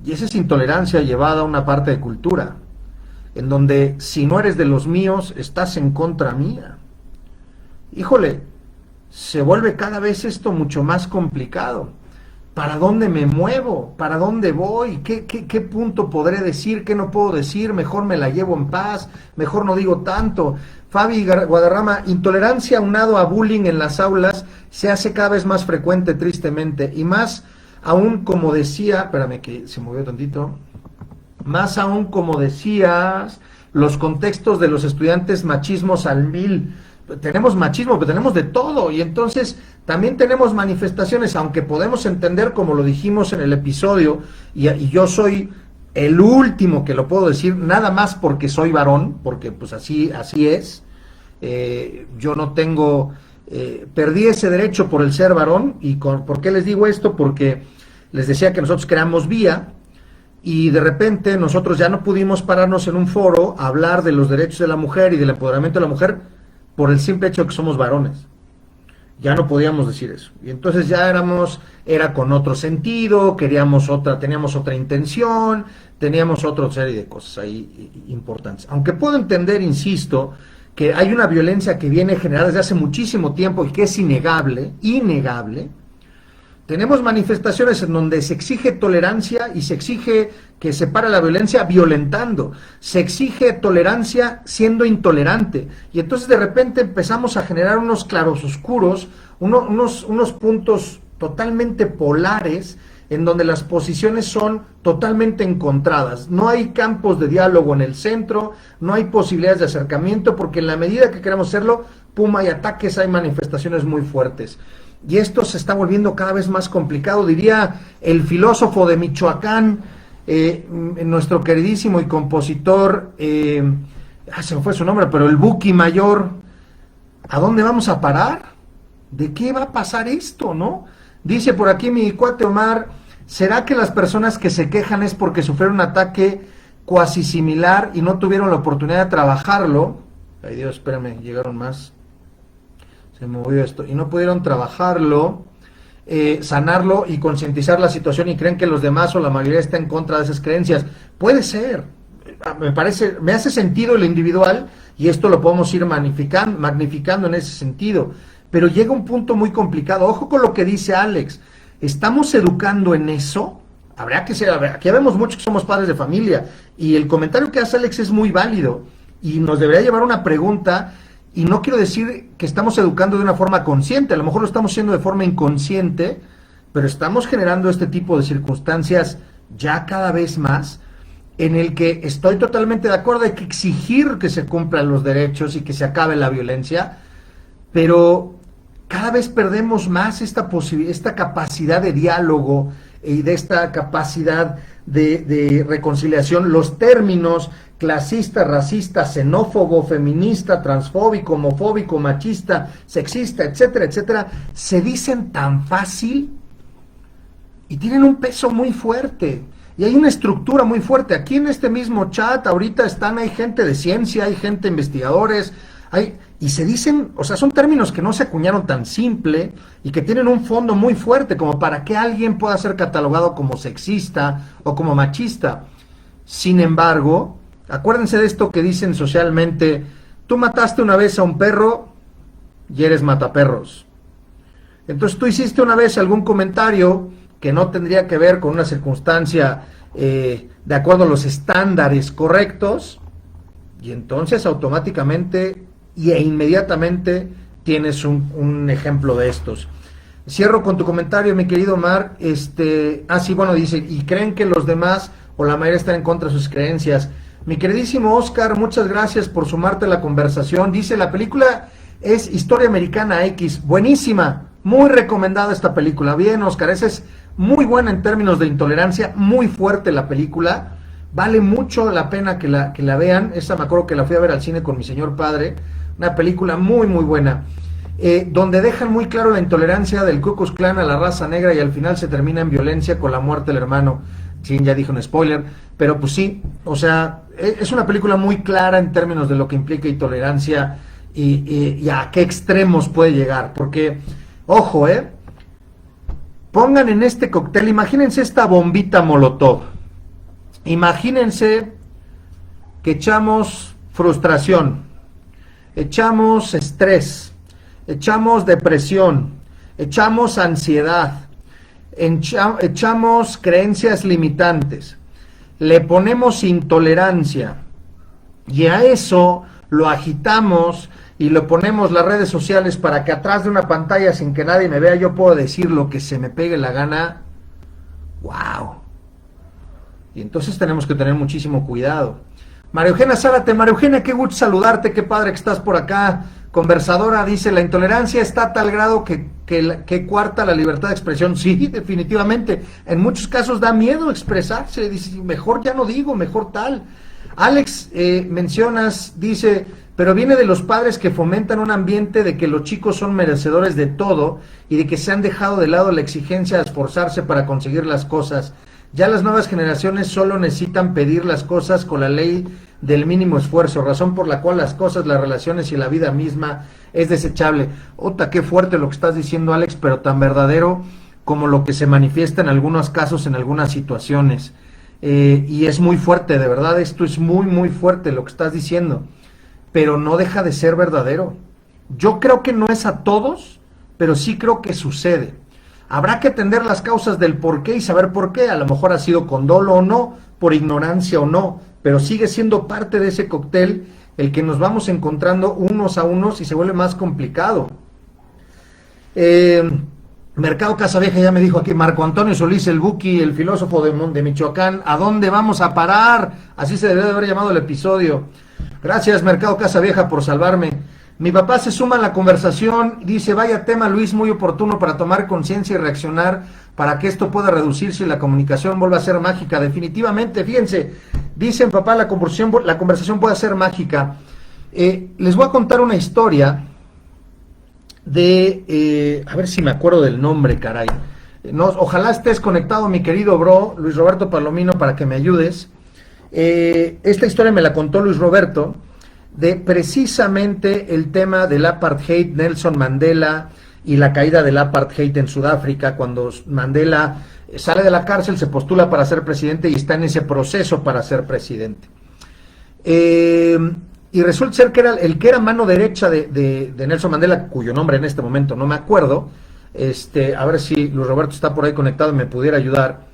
Y esa es intolerancia llevada a una parte de cultura, en donde si no eres de los míos, estás en contra mía. Híjole, se vuelve cada vez esto mucho más complicado. ¿Para dónde me muevo? ¿Para dónde voy? ¿Qué punto podré decir? ¿Qué no puedo decir? Mejor me la llevo en paz, mejor no digo tanto. Fabi Guadarrama, intolerancia aunado a bullying en las aulas se hace cada vez más frecuente, tristemente, y más aún como decía, espérame que se movió tantito, más aún como decías, los contextos de los estudiantes, machismos al mil. Tenemos machismo, pero tenemos de todo, y entonces también tenemos manifestaciones, aunque podemos entender, como lo dijimos en el episodio, y yo soy el último que lo puedo decir, nada más porque soy varón, porque pues así es, yo no tengo, perdí ese derecho por el ser varón. ¿Por qué les digo esto? Porque les decía que nosotros creamos Vía, y de repente nosotros ya no pudimos pararnos en un foro a hablar de los derechos de la mujer y del empoderamiento de la mujer, por el simple hecho de que somos varones. Ya no podíamos decir eso. Y entonces ya era con otro sentido, teníamos otra intención, teníamos otra serie de cosas ahí importantes. Aunque puedo entender, insisto, que hay una violencia que viene generada desde hace muchísimo tiempo y que es innegable, tenemos manifestaciones en donde se exige tolerancia y se exige que se pare la violencia violentando, se exige tolerancia siendo intolerante, y entonces de repente empezamos a generar unos claroscuros, unos puntos totalmente polares, en donde las posiciones son totalmente encontradas. No hay campos de diálogo en el centro, no hay posibilidades de acercamiento, porque en la medida que queremos hacerlo, pum, hay ataques, hay manifestaciones muy fuertes. Y esto se está volviendo cada vez más complicado, diría el filósofo de Michoacán, nuestro queridísimo y compositor, se me fue su nombre, pero el Buki Mayor. ¿A dónde vamos a parar? ¿De qué va a pasar esto, no? Dice por aquí mi cuate Omar, ¿será que las personas que se quejan es porque sufrieron un ataque cuasi similar y no tuvieron la oportunidad de trabajarlo? Ay Dios, espérame, llegaron más. Se movió esto. Y no pudieron trabajarlo, sanarlo y concientizar la situación y creen que los demás o la mayoría está en contra de esas creencias. Puede ser. Me hace sentido el individual y esto lo podemos ir magnificando en ese sentido. Pero llega un punto muy complicado. Ojo con lo que dice Alex. ¿Estamos educando en eso? Habrá que ser, aquí vemos muchos que somos padres de familia y el comentario que hace Alex es muy válido y nos debería llevar a una pregunta. Y no quiero decir que estamos educando de una forma consciente, a lo mejor lo estamos haciendo de forma inconsciente, pero estamos generando este tipo de circunstancias ya cada vez más, en el que estoy totalmente de acuerdo, hay que exigir que se cumplan los derechos y que se acabe la violencia, pero cada vez perdemos más esta capacidad de diálogo y de esta capacidad de reconciliación. Los términos clasista, racista, xenófobo, feminista, transfóbico, homofóbico, machista, sexista, etcétera, etcétera, se dicen tan fácil y tienen un peso muy fuerte y hay una estructura muy fuerte. Aquí en este mismo chat ahorita hay gente de ciencia, hay gente investigadores, y se dicen, o sea, son términos que no se acuñaron tan simple y que tienen un fondo muy fuerte como para que alguien pueda ser catalogado como sexista o como machista. Sin embargo, acuérdense de esto que dicen socialmente: tú mataste una vez a un perro y eres mataperros. Entonces tú hiciste una vez algún comentario que no tendría que ver con una circunstancia de acuerdo a los estándares correctos, y entonces automáticamente e inmediatamente tienes un ejemplo de estos. Cierro con tu comentario, mi querido Omar. Sí, bueno, dice, y creen que los demás o la mayoría están en contra de sus creencias. Mi queridísimo Oscar, muchas gracias por sumarte a la conversación. Dice, la película es Historia Americana X, buenísima, muy recomendada esta película. Bien, Oscar, esa es muy buena en términos de intolerancia, muy fuerte la película, vale mucho la pena que la vean. Esa me acuerdo que la fui a ver al cine con mi señor padre, una película muy muy buena, donde dejan muy claro la intolerancia del Ku Klux Klan a la raza negra y al final se termina en violencia con la muerte del hermano. Sí, ya dije un spoiler, pero pues sí, o sea, es una película muy clara en términos de lo que implica intolerancia y a qué extremos puede llegar, porque, ojo, pongan en este cóctel, imagínense esta bombita Molotov, imagínense que echamos frustración, echamos estrés, echamos depresión, echamos ansiedad, echamos creencias limitantes, le ponemos intolerancia y a eso lo agitamos y lo ponemos las redes sociales para que atrás de una pantalla sin que nadie me vea yo puedo decir lo que se me pegue la gana. ¡Wow! Y entonces tenemos que tener muchísimo cuidado. María Eugenia Zárate, María Eugenia, qué gusto saludarte, qué padre que estás por acá. Conversadora, dice, la intolerancia está a tal grado que cuarta la libertad de expresión. Sí, definitivamente. En muchos casos da miedo expresarse, dice, mejor ya no digo, mejor tal. Alex, mencionas, dice, pero viene de los padres que fomentan un ambiente de que los chicos son merecedores de todo y de que se han dejado de lado la exigencia de esforzarse para conseguir las cosas. Ya las nuevas generaciones solo necesitan pedir las cosas con la ley del mínimo esfuerzo, razón por la cual las cosas, las relaciones y la vida misma es desechable. Ota, qué fuerte lo que estás diciendo, Alex, pero tan verdadero como lo que se manifiesta en algunos casos, en algunas situaciones. Y es muy fuerte, de verdad, esto es muy, muy fuerte lo que estás diciendo. pero no deja de ser verdadero. Yo creo que no es a todos, pero sí creo que sucede. Habrá que atender las causas del por qué y saber por qué. A lo mejor ha sido con dolo o no, por ignorancia o no, pero sigue siendo parte de ese cóctel el que nos vamos encontrando unos a unos y se vuelve más complicado. Mercado Casavieja ya me dijo aquí, Marco Antonio Solís, el Buki, el filósofo de Michoacán, ¿a dónde vamos a parar? Así se debería de haber llamado el episodio. Gracias, Mercado Casavieja, por salvarme. Mi papá se suma a la conversación, dice, vaya tema, Luis, muy oportuno para tomar conciencia y reaccionar para que esto pueda reducirse y la comunicación vuelva a ser mágica. Definitivamente, fíjense, dicen, papá, la conversación puede ser mágica. Les voy a contar una historia de, a ver si me acuerdo del nombre, caray. No, ojalá estés conectado, mi querido bro, Luis Roberto Palomino, para que me ayudes. Esta historia me la contó Luis Roberto, de precisamente el tema del apartheid, Nelson Mandela y la caída del apartheid en Sudáfrica, cuando Mandela sale de la cárcel, se postula para ser presidente y está en ese proceso para ser presidente. Y resulta ser que era el que era mano derecha de Nelson Mandela, cuyo nombre en este momento no me acuerdo, a ver si Luis Roberto está por ahí conectado y me pudiera ayudar.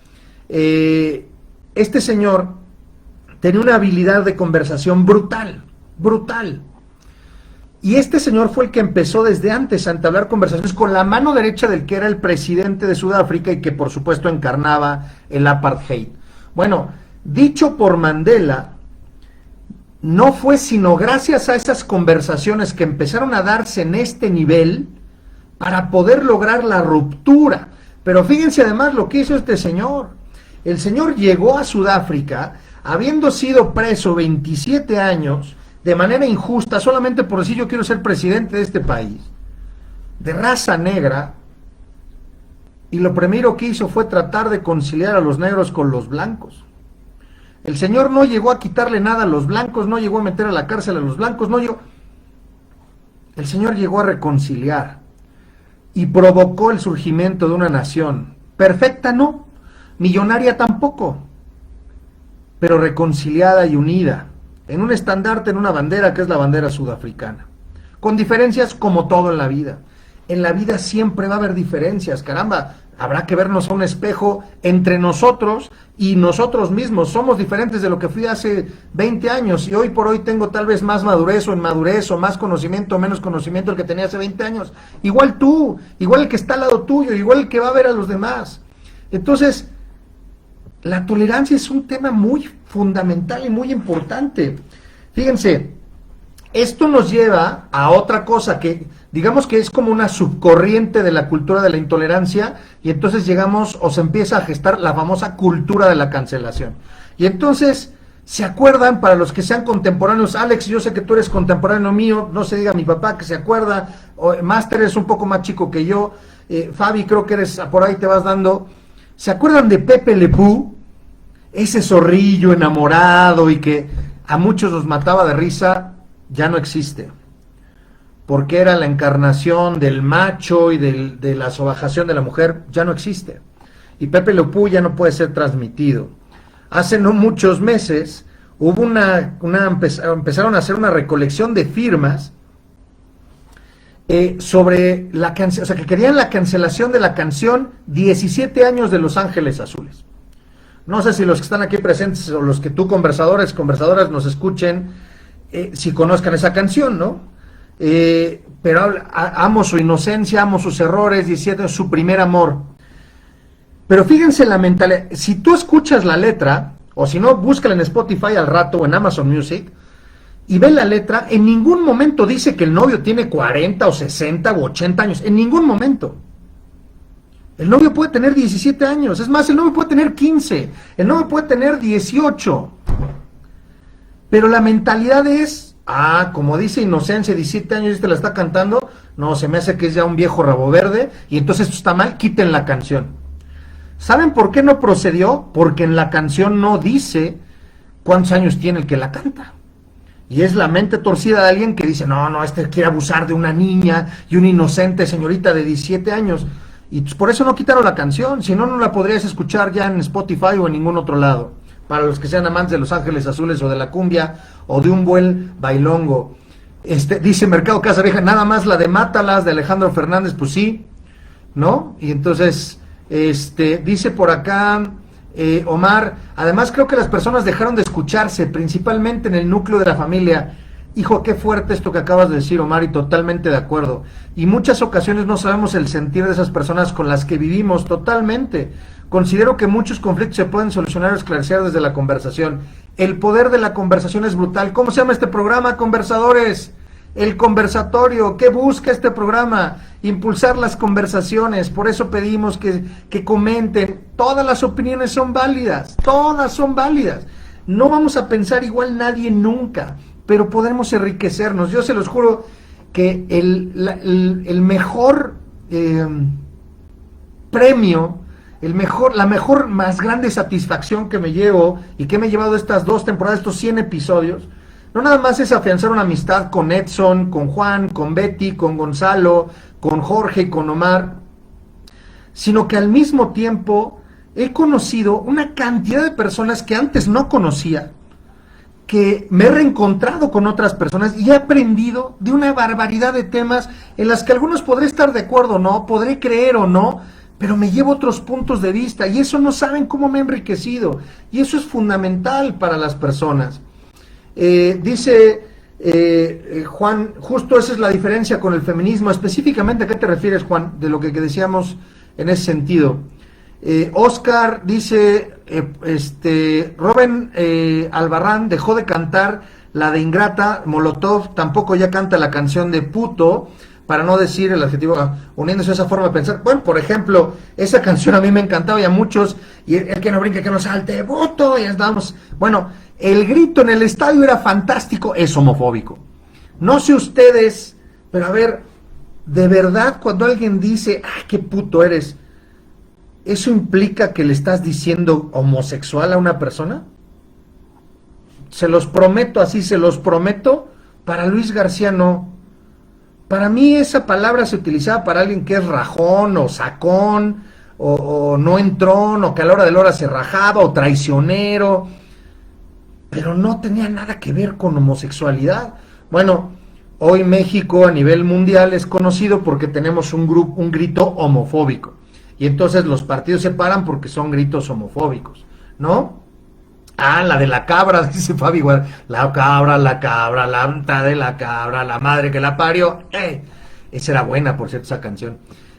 Este señor tenía una habilidad de conversación brutal. Y este señor fue el que empezó desde antes a entablar conversaciones con la mano derecha del que era el presidente de Sudáfrica y que por supuesto encarnaba el apartheid. Bueno, dicho por Mandela, no fue sino gracias a esas conversaciones que empezaron a darse en este nivel para poder lograr la ruptura. Pero fíjense además lo que hizo este señor. El señor llegó a Sudáfrica habiendo sido preso 27 años de manera injusta, solamente por decir yo quiero ser presidente de este país, de raza negra, y lo primero que hizo fue tratar de conciliar a los negros con los blancos. El señor no llegó a quitarle nada a los blancos, no llegó a meter a la cárcel a los blancos, no llegó. El señor llegó a reconciliar y provocó el surgimiento de una nación. Perfecta no, millonaria tampoco, pero reconciliada y unida, en un estandarte, en una bandera que es la bandera sudafricana. Con diferencias como todo en la vida. En la vida siempre va a haber diferencias, caramba. Habrá que vernos a un espejo entre nosotros y nosotros mismos. Somos diferentes de lo que fui hace 20 años y hoy por hoy tengo tal vez más madurez o inmadurez o más conocimiento o menos conocimiento del que tenía hace 20 años. Igual tú, igual el que está al lado tuyo, igual el que va a ver a los demás. Entonces, la tolerancia es un tema muy fundamental y muy importante. Fíjense, esto nos lleva a otra cosa que digamos que es como una subcorriente de la cultura de la intolerancia y entonces llegamos o se empieza a gestar la famosa cultura de la cancelación. Y entonces, ¿se acuerdan? Para los que sean contemporáneos, Alex, yo sé que tú eres contemporáneo mío, no se diga mi papá que se acuerda, Master es un poco más chico que yo, Fabi creo que eres, por ahí te vas dando. ¿Se acuerdan de Pepe Le Pew? Ese zorrillo enamorado y que a muchos los mataba de risa, ya no existe. Porque era la encarnación del macho y de la sobajación de la mujer, ya no existe. Y Pepe Le Pew ya no puede ser transmitido. Hace no muchos meses hubo empezaron a hacer una recolección de firmas sobre la canción, o sea, que querían la cancelación de la canción 17 años de Los Ángeles Azules. No sé si los que están aquí presentes o los que tú conversadoras nos escuchen, si conozcan esa canción, ¿no? Pero amo su inocencia, amo sus errores, 17 años, su primer amor. Pero fíjense la mentalidad, si tú escuchas la letra, o si no, búscala en Spotify al rato o en Amazon Music, y ve la letra, en ningún momento dice que el novio tiene 40 o 60 o 80 años, en ningún momento. El novio puede tener 17 años, es más, el novio puede tener 15, el novio puede tener 18. Pero la mentalidad es, como dice Inocencia, 17 años y te la está cantando, no, se me hace que es ya un viejo rabo verde, y entonces esto está mal, quiten la canción. ¿Saben por qué no procedió? Porque en la canción no dice cuántos años tiene el que la canta. Y es la mente torcida de alguien que dice, no, este quiere abusar de una niña y una inocente señorita de 17 años. Y pues por eso no quitaron la canción, si no, no la podrías escuchar ya en Spotify o en ningún otro lado. Para los que sean amantes de Los Ángeles Azules o de la cumbia o de un buen bailongo. Dice Mercado Casa Vieja, nada más la de Mátalas de Alejandro Fernández, pues sí, ¿no? Y entonces, dice por acá Omar, además creo que las personas dejaron de escucharse, principalmente en el núcleo de la familia. Hijo, qué fuerte esto que acabas de decir, Omar, y totalmente de acuerdo. Y muchas ocasiones no sabemos el sentir de esas personas con las que vivimos, totalmente. Considero que muchos conflictos se pueden solucionar o esclarecer desde la conversación. El poder de la conversación es brutal. ¿Cómo se llama este programa, conversadores? El conversatorio. ¿Qué busca este programa? Impulsar las conversaciones. Por eso pedimos que comenten. Todas las opiniones son válidas. Todas son válidas. No vamos a pensar igual nadie nunca, pero podemos enriquecernos. Yo se los juro que el mejor premio, la mejor, más grande satisfacción que me llevo y que me he llevado estas 2 temporadas, estos 100 episodios, no nada más es afianzar una amistad con Edson, con Juan, con Betty, con Gonzalo, con Jorge y con Omar, sino que al mismo tiempo he conocido una cantidad de personas que antes no conocía, que me he reencontrado con otras personas y he aprendido de una barbaridad de temas en las que algunos podré estar de acuerdo o no, podré creer o no, pero me llevo otros puntos de vista y eso no saben cómo me ha enriquecido y eso es fundamental para las personas. Dice Juan, justo esa es la diferencia con el feminismo. Específicamente, ¿a qué te refieres, Juan? De lo que decíamos en ese sentido. Oscar dice, Rubén Albarrán dejó de cantar la de Ingrata, Molotov tampoco ya canta la canción de puto, para no decir el adjetivo, uniéndose a esa forma de pensar. Bueno, por ejemplo, esa canción a mí me encantaba y a muchos, y el que no brinque, que no salte, puto, y estábamos, bueno, el grito en el estadio era fantástico, es homofóbico. No sé ustedes, pero a ver, de verdad, cuando alguien dice, qué puto eres, ¿eso implica que le estás diciendo homosexual a una persona? Se los prometo, así se los prometo, para Luis García no. Para mí esa palabra se utilizaba para alguien que es rajón o sacón o no entrón o que a la hora de la hora se rajaba o traicionero, pero no tenía nada que ver con homosexualidad. Bueno, hoy México a nivel mundial es conocido porque tenemos un grito homofóbico y entonces los partidos se paran porque son gritos homofóbicos, ¿no? La de la cabra, dice Fabi, igual, la cabra, la anta de la cabra, la madre que la parió, esa era buena, por cierto, esa canción.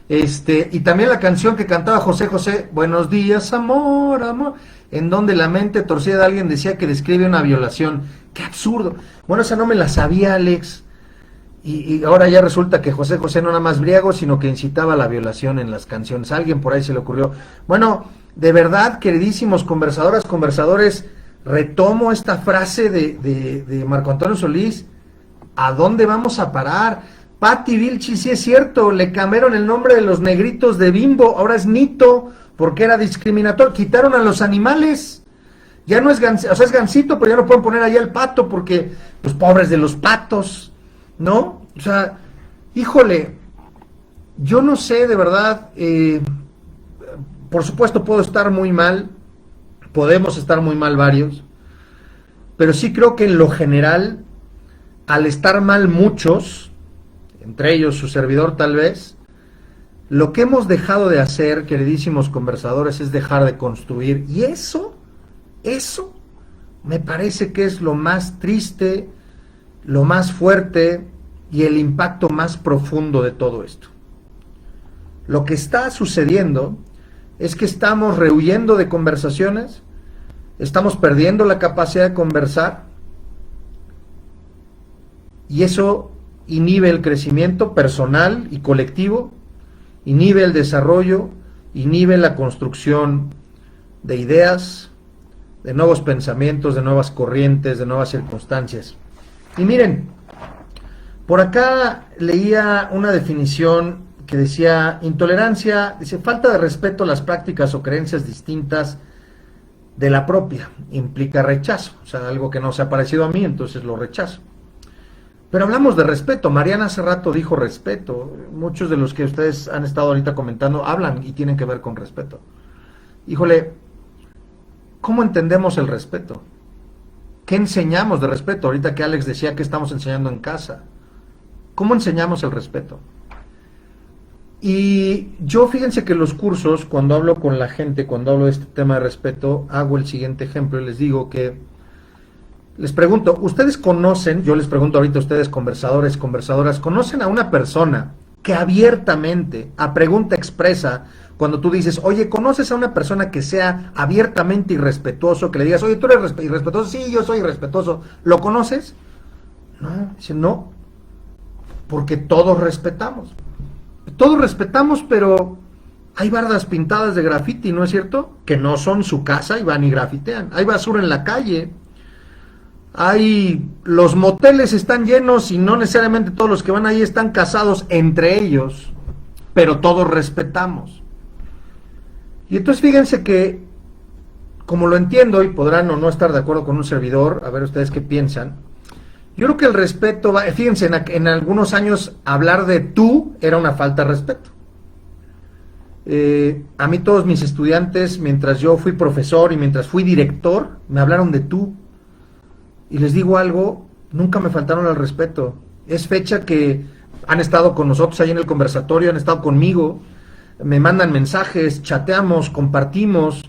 Y también la canción que cantaba José José, Buenos días, amor, amor, en donde la mente torcida de alguien decía que describe una violación. ¡Qué absurdo! Bueno, esa no me la sabía, Alex, y ahora ya resulta que José José no era más briago, sino que incitaba a la violación en las canciones. A alguien por ahí se le ocurrió. Bueno, de verdad, queridísimos conversadoras, conversadores, retomo esta frase de Marco Antonio Solís. ¿A dónde vamos a parar? Patti Vilchi, sí es cierto, le cambiaron el nombre de los negritos de Bimbo, ahora es Nito, porque era discriminatorio, quitaron a los animales, ya no es Gansito, o sea, es Gansito, pero ya no pueden poner allá el pato, porque, pues, pobres de los patos, ¿no? O sea, híjole, yo no sé, de verdad, por supuesto puedo estar muy mal, podemos estar muy mal varios, pero sí creo que en lo general, al estar mal muchos, entre ellos su servidor tal vez, lo que hemos dejado de hacer, queridísimos conversadores, es dejar de construir, y eso me parece que es lo más triste, lo más fuerte y el impacto más profundo de todo esto. Lo que está sucediendo es que estamos rehuyendo de conversaciones, estamos perdiendo la capacidad de conversar y eso inhibe el crecimiento personal y colectivo, inhibe el desarrollo, inhibe la construcción de ideas, de nuevos pensamientos, de nuevas corrientes, de nuevas circunstancias. Y miren, por acá leía una definición que decía, intolerancia, dice, falta de respeto a las prácticas o creencias distintas de la propia, implica rechazo, o sea, algo que no se ha parecido a mí, entonces lo rechazo. Pero hablamos de respeto, Mariana hace rato dijo respeto, muchos de los que ustedes han estado ahorita comentando hablan y tienen que ver con respeto. Híjole, ¿cómo entendemos el respeto? ¿Qué enseñamos de respeto? Ahorita que Alex decía que estamos enseñando en casa. ¿Cómo enseñamos el respeto? Y yo, fíjense que los cursos, cuando hablo con la gente, cuando hablo de este tema de respeto, hago el siguiente ejemplo y les digo que, les pregunto, ¿ustedes conocen, yo les pregunto ahorita a ustedes, conversadores, conversadoras, conocen a una persona que abiertamente, a pregunta expresa, cuando tú dices, oye, ¿conoces a una persona que sea abiertamente irrespetuoso, que le digas, oye, tú eres irrespetuoso? Sí, yo soy irrespetuoso. ¿Lo conoces? No, dice, no, porque todos respetamos. Todos respetamos, pero hay bardas pintadas de grafiti, ¿no es cierto? Que no son su casa y van y grafitean. Hay basura en la calle. Los moteles están llenos y no necesariamente todos los que van ahí están casados entre ellos, pero todos respetamos. Y entonces fíjense que, como lo entiendo, y podrán o no estar de acuerdo con un servidor, a ver ustedes qué piensan, yo creo que el respeto va, fíjense, en algunos años hablar de tú era una falta de respeto. A mí todos mis estudiantes, mientras yo fui profesor y mientras fui director, me hablaron de tú. Y les digo algo, nunca me faltaron al respeto. Es fecha que han estado con nosotros ahí en el conversatorio, han estado conmigo, me mandan mensajes, chateamos, compartimos,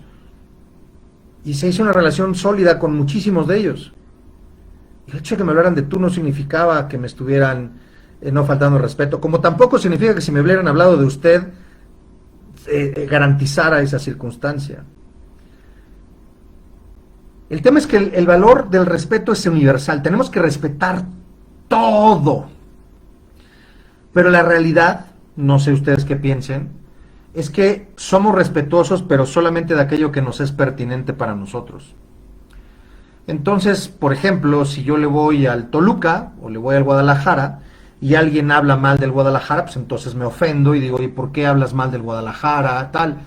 y se hizo una relación sólida con muchísimos de ellos. Y el hecho de que me hablaran de tú no significaba que me estuvieran no faltando respeto, como tampoco significa que si me hubieran hablado de usted garantizara esa circunstancia. El tema es que el valor del respeto es universal, tenemos que respetar todo, pero la realidad, no sé ustedes qué piensen, es que somos respetuosos, pero solamente de aquello que nos es pertinente para nosotros. Entonces, por ejemplo, si yo le voy al Toluca o le voy al Guadalajara y alguien habla mal del Guadalajara, pues entonces me ofendo y digo, ¿y por qué hablas mal del Guadalajara? Tal.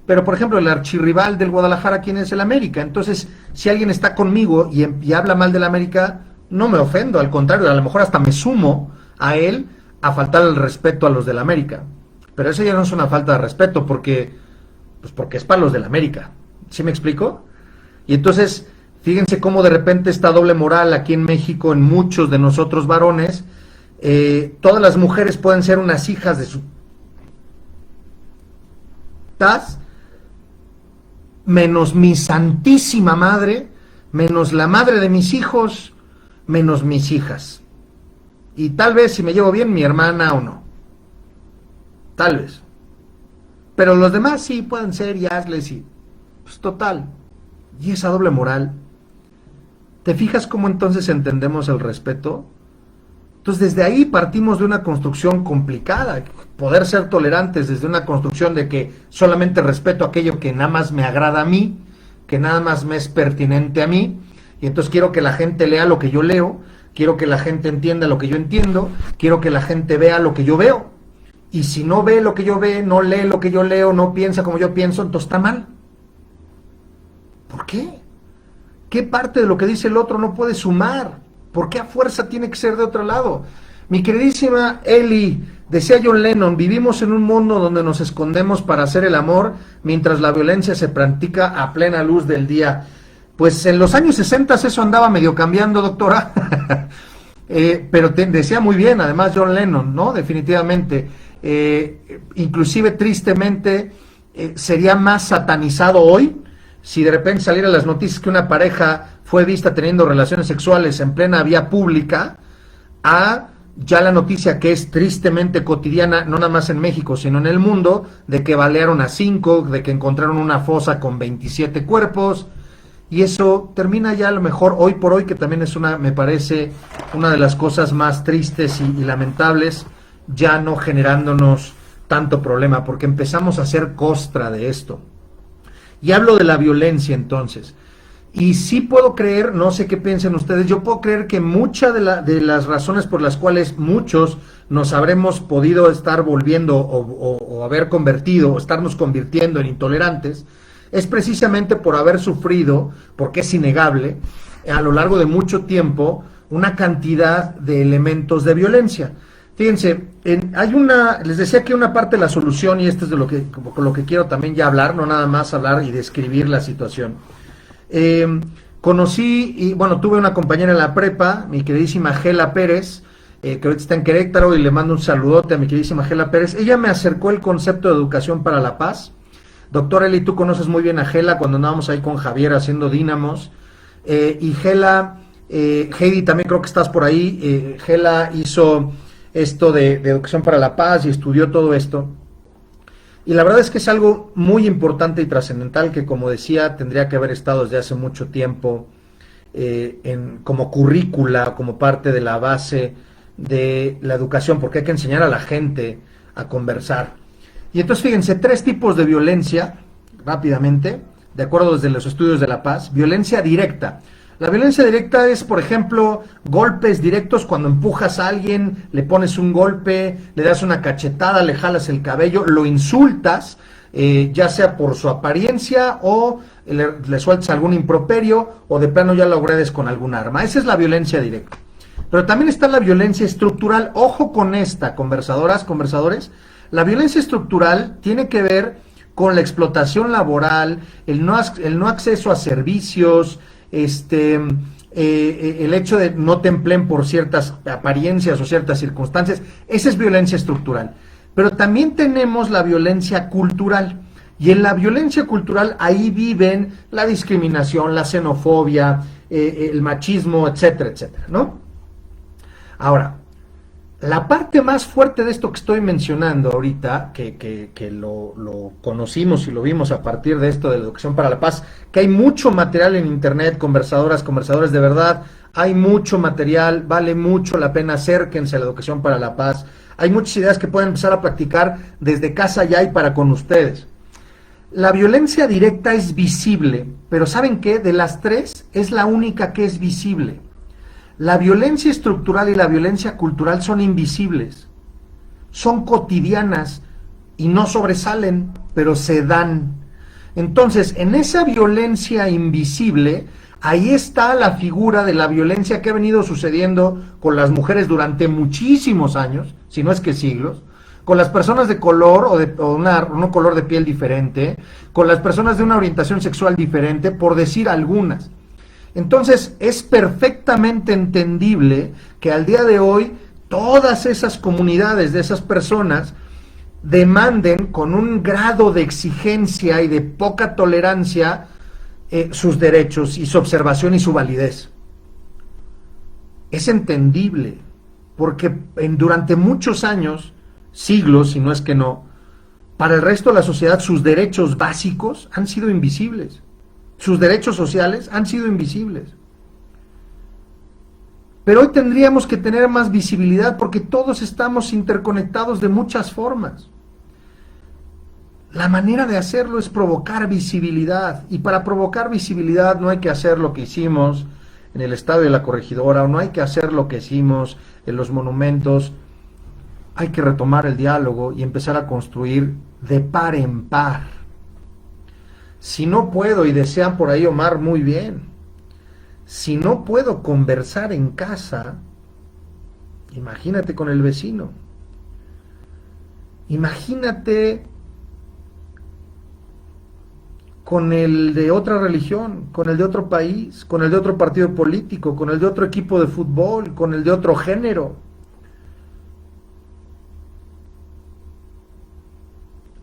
Pero, por ejemplo, el archirrival del Guadalajara, ¿quién es? El América. Entonces, si alguien está conmigo y habla mal del América, no me ofendo, al contrario, a lo mejor hasta me sumo a él a faltar el respeto a los del América. Pero eso ya no es una falta de respeto, porque es para los del América. ¿Sí me explico? Y entonces, fíjense cómo de repente esta doble moral aquí en México, en muchos de nosotros varones, todas las mujeres pueden ser unas hijas de su... menos mi santísima madre, menos la madre de mis hijos, menos mis hijas. Y tal vez, si me llevo bien, mi hermana o no. Tal vez. Pero los demás sí pueden ser y hazles y... Pues total. Y esa doble moral. ¿Te fijas cómo entonces entendemos el respeto? Entonces desde ahí partimos de una construcción complicada. Poder ser tolerantes desde una construcción de que solamente respeto aquello que nada más me agrada a mí, que nada más me es pertinente a mí, y entonces quiero que la gente lea lo que yo leo, quiero que la gente entienda lo que yo entiendo, quiero que la gente vea lo que yo veo, y si no ve lo que yo veo, no lee lo que yo leo, no piensa como yo pienso, entonces está mal. ¿Por qué? ¿Qué parte de lo que dice el otro no puede sumar? ¿Por qué a fuerza tiene que ser de otro lado? Mi queridísima Eli, decía John Lennon, vivimos en un mundo donde nos escondemos para hacer el amor, mientras la violencia se practica a plena luz del día. Pues en los años 60 eso andaba medio cambiando, doctora. Pero decía muy bien, además John Lennon, ¿no? Definitivamente. Inclusive tristemente sería más satanizado hoy si de repente saliera las noticias que una pareja fue vista teniendo relaciones sexuales en plena vía pública, a ya la noticia que es tristemente cotidiana, no nada más en México, sino en el mundo, de que balearon a 5, de que encontraron una fosa con 27 cuerpos, y eso termina ya a lo mejor hoy por hoy, que también es me parece, una de las cosas más tristes y lamentables, ya no generándonos tanto problema, porque empezamos a hacer costra de esto. Y hablo de la violencia entonces. Y sí puedo creer, no sé qué piensen ustedes, yo puedo creer que muchas de las razones por las cuales muchos nos habremos podido estar volviendo o haber convertido o estarnos convirtiendo en intolerantes, es precisamente por haber sufrido, porque es innegable, a lo largo de mucho tiempo, una cantidad de elementos de violencia. Fíjense, les decía que una parte de la solución, y esto es de lo que quiero también ya hablar, no nada más hablar y describir la situación. Tuve una compañera en la prepa, mi queridísima Gela Pérez, que ahorita está en Querétaro, y le mando un saludote a mi queridísima Gela Pérez. Ella me acercó el concepto de educación para la paz. Doctor Eli, tú conoces muy bien a Gela cuando andábamos ahí con Javier haciendo dínamos. Y Gela, Heidi, también creo que estás por ahí. Gela hizo esto de educación para la paz y estudió todo esto. Y la verdad es que es algo muy importante y trascendental que, como decía, tendría que haber estado desde hace mucho tiempo como currícula, como parte de la base de la educación, porque hay que enseñar a la gente a conversar. Y entonces fíjense, 3 tipos de violencia, rápidamente, de acuerdo desde los estudios de la paz. Violencia directa. La violencia directa es, por ejemplo, golpes directos cuando empujas a alguien, le pones un golpe, le das una cachetada, le jalas el cabello, lo insultas, ya sea por su apariencia o le sueltas algún improperio o de plano ya lo agredes con algún arma. Esa es la violencia directa. Pero también está la violencia estructural. Ojo con esta, conversadoras, conversadores. La violencia estructural tiene que ver con la explotación laboral, el no acceso a servicios, el hecho de no te empleen por ciertas apariencias o ciertas circunstancias. Esa es violencia estructural. Pero también tenemos la violencia cultural. Y en la violencia cultural ahí viven la discriminación, la xenofobia, el machismo, etcétera, etcétera, ¿no? Ahora, la parte más fuerte de esto que estoy mencionando ahorita, que lo conocimos y lo vimos a partir de esto de la educación para la paz, que hay mucho material en internet, conversadoras, conversadores, de verdad, hay mucho material, vale mucho la pena, acérquense a la educación para la paz. Hay muchas ideas que pueden empezar a practicar desde casa ya y para con ustedes. La violencia directa es visible, pero ¿saben qué? De las 3 es la única que es visible. La violencia estructural y la violencia cultural son invisibles, son cotidianas y no sobresalen, pero se dan. Entonces, en esa violencia invisible, ahí está la figura de la violencia que ha venido sucediendo con las mujeres durante muchísimos años, si no es que siglos, con las personas de color o un color de piel diferente, con las personas de una orientación sexual diferente, por decir algunas. Entonces es perfectamente entendible que al día de hoy todas esas comunidades de esas personas demanden con un grado de exigencia y de poca tolerancia sus derechos y su observación y su validez. Es entendible, porque durante muchos años, siglos, si no es que no, para el resto de la sociedad sus derechos básicos han sido invisibles. Sus derechos sociales han sido invisibles. Pero hoy tendríamos que tener más visibilidad porque todos estamos interconectados de muchas formas. La manera de hacerlo es provocar visibilidad. Y para provocar visibilidad no hay que hacer lo que hicimos en el Estadio de la Corregidora, o no hay que hacer lo que hicimos en los monumentos. Hay que retomar el diálogo y empezar a construir de par en par. Si no puedo, y desean por ahí Omar muy bien, si no puedo conversar en casa, imagínate con el vecino, imagínate con el de otra religión, con el de otro país, con el de otro partido político, con el de otro equipo de fútbol, con el de otro género.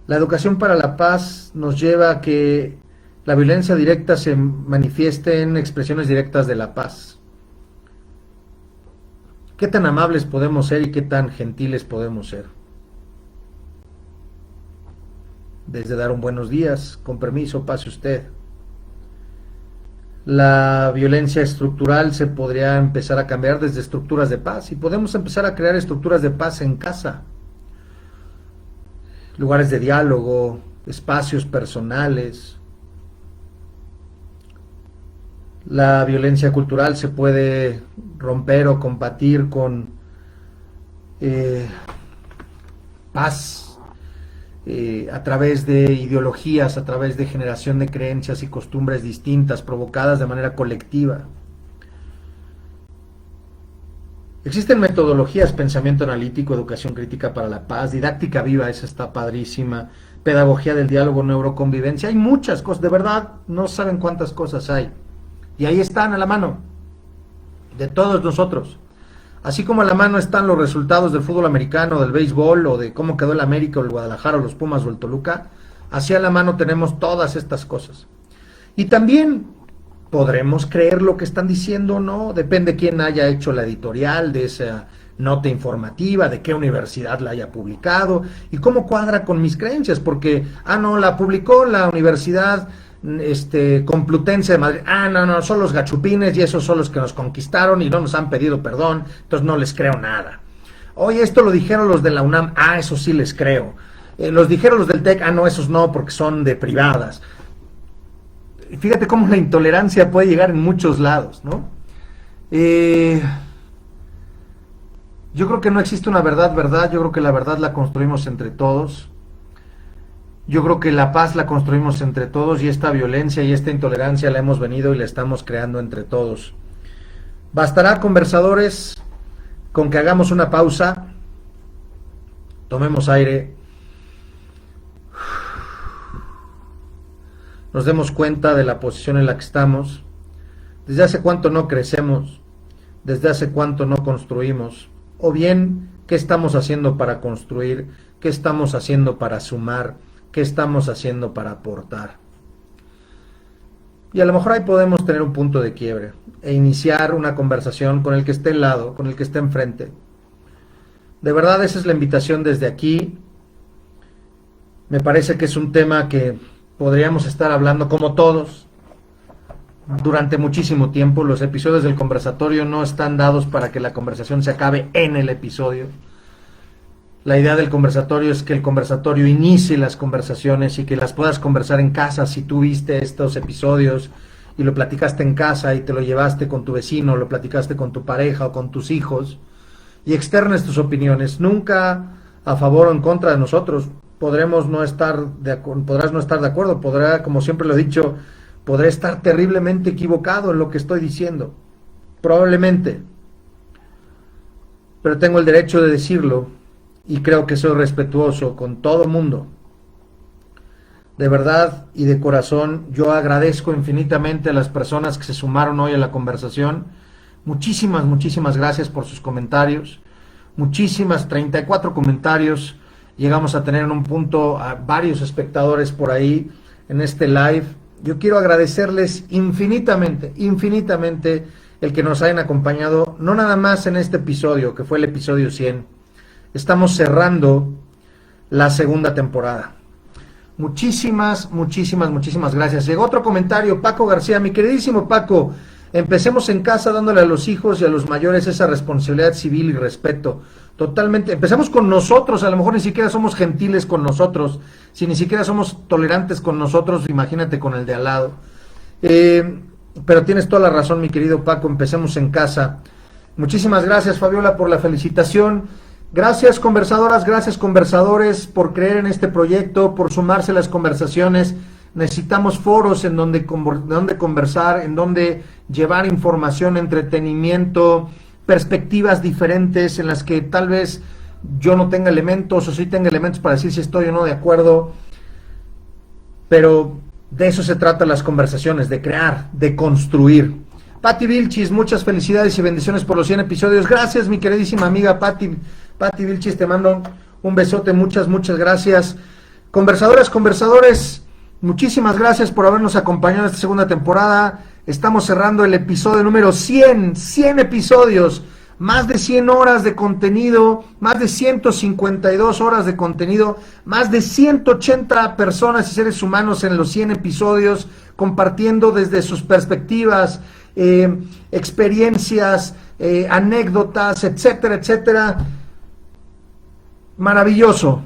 La educación para la paz nos lleva a que la violencia directa se manifieste en expresiones directas de la paz. ¿Qué tan amables podemos ser y qué tan gentiles podemos ser? Desde dar un buenos días, con permiso, pase usted. La violencia estructural se podría empezar a cambiar desde estructuras de paz y podemos empezar a crear estructuras de paz en casa. Lugares de diálogo, espacios personales. La violencia cultural se puede romper o combatir con paz, a través de ideologías, a través de generación de creencias y costumbres distintas, provocadas de manera colectiva. Existen metodologías, pensamiento analítico, educación crítica para la paz, didáctica viva, esa está padrísima, pedagogía del diálogo, neuroconvivencia, hay muchas cosas, de verdad, no saben cuántas cosas hay. Y ahí están a la mano, de todos nosotros. Así como a la mano están los resultados del fútbol americano, del béisbol, o de cómo quedó el América, o el Guadalajara, o los Pumas, o el Toluca, así a la mano tenemos todas estas cosas. Y también podremos creer lo que están diciendo o no, depende quién haya hecho la editorial de esa nota informativa, de qué universidad la haya publicado, y cómo cuadra con mis creencias, porque, no, la publicó la Universidad Complutense de Madrid, no, son los gachupines y esos son los que nos conquistaron y no nos han pedido perdón, entonces no les creo nada. Oye, esto lo dijeron los de la UNAM, eso sí les creo. Los dijeron los del TEC, no, esos no, porque son de privadas. Fíjate cómo la intolerancia puede llegar en muchos lados, ¿no? Yo creo que no existe una verdad, yo creo que la verdad la construimos entre todos. Yo creo que la paz la construimos entre todos y esta violencia y esta intolerancia la hemos venido y la estamos creando entre todos. Bastará, conversadores, con que hagamos una pausa, tomemos aire, nos demos cuenta de la posición en la que estamos, desde hace cuánto no crecemos, desde hace cuánto no construimos, o bien, qué estamos haciendo para construir, qué estamos haciendo para sumar, qué estamos haciendo para aportar. Y a lo mejor ahí podemos tener un punto de quiebre e iniciar una conversación con el que esté al lado, con el que esté enfrente. De verdad, esa es la invitación desde aquí. Me parece que es un tema que podríamos estar hablando como todos durante muchísimo tiempo. Los episodios del conversatorio no están dados para que la conversación se acabe en el episodio. La idea del conversatorio es que el conversatorio inicie las conversaciones y que las puedas conversar en casa. Si tú viste estos episodios y lo platicaste en casa y te lo llevaste con tu vecino, lo platicaste con tu pareja o con tus hijos, y externes tus opiniones, nunca a favor o en contra de nosotros. Podrás no estar de acuerdo, como siempre lo he dicho, podré estar terriblemente equivocado en lo que estoy diciendo, probablemente, pero tengo el derecho de decirlo. Y creo que soy respetuoso con todo mundo. De verdad y de corazón, yo agradezco infinitamente a las personas que se sumaron hoy a la conversación. Muchísimas gracias por sus comentarios. 34 comentarios. Llegamos a tener en un punto a varios espectadores por ahí en este live. Yo quiero agradecerles infinitamente el que nos hayan acompañado, no nada más en este episodio, que fue el episodio 100. Estamos cerrando la segunda temporada. Muchísimas gracias. Llegó otro comentario, Paco García, mi queridísimo Paco, empecemos en casa dándole a los hijos y a los mayores esa responsabilidad civil y respeto. Totalmente, empezamos con nosotros, a lo mejor ni siquiera somos gentiles con nosotros, si ni siquiera somos tolerantes con nosotros, imagínate con el de al lado. Pero tienes toda la razón, mi querido Paco, empecemos en casa. Muchísimas gracias, Fabiola, por la felicitación. Gracias, conversadoras, gracias, conversadores, por creer en este proyecto, por sumarse a las conversaciones. Necesitamos foros en donde conversar, en donde llevar información, entretenimiento, perspectivas diferentes en las que tal vez yo no tenga elementos o sí tenga elementos para decir si estoy o no de acuerdo. Pero de eso se tratan las conversaciones, de crear, de construir. Pati Vilchis, muchas felicidades y bendiciones por los 100 episodios. Gracias, mi queridísima amiga Pati Vilchis, te mando un besote, muchas gracias. Conversadoras, conversadores, muchísimas gracias por habernos acompañado en esta segunda temporada. Estamos cerrando el episodio número 100 episodios, más de 100 horas de contenido, más de 152 horas de contenido, más de 180 personas y seres humanos en los 100 episodios, compartiendo desde sus perspectivas, experiencias, anécdotas, etcétera. Maravilloso,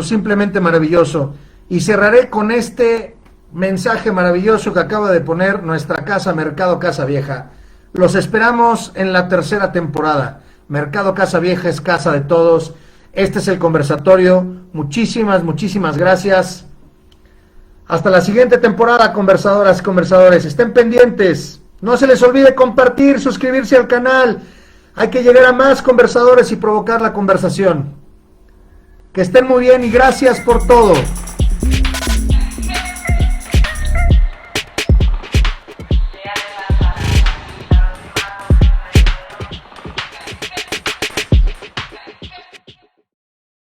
simplemente maravilloso. Y cerraré con este mensaje maravilloso que acaba de poner nuestra casa, Mercado Casa Vieja. Los esperamos en la tercera temporada. Mercado Casa Vieja es casa de todos. Este es el conversatorio. Muchísimas gracias. Hasta la siguiente temporada, conversadoras y conversadores. Estén pendientes. No se les olvide compartir, suscribirse al canal. Hay que llegar a más conversadores y provocar la conversación. Que estén muy bien y gracias por todo.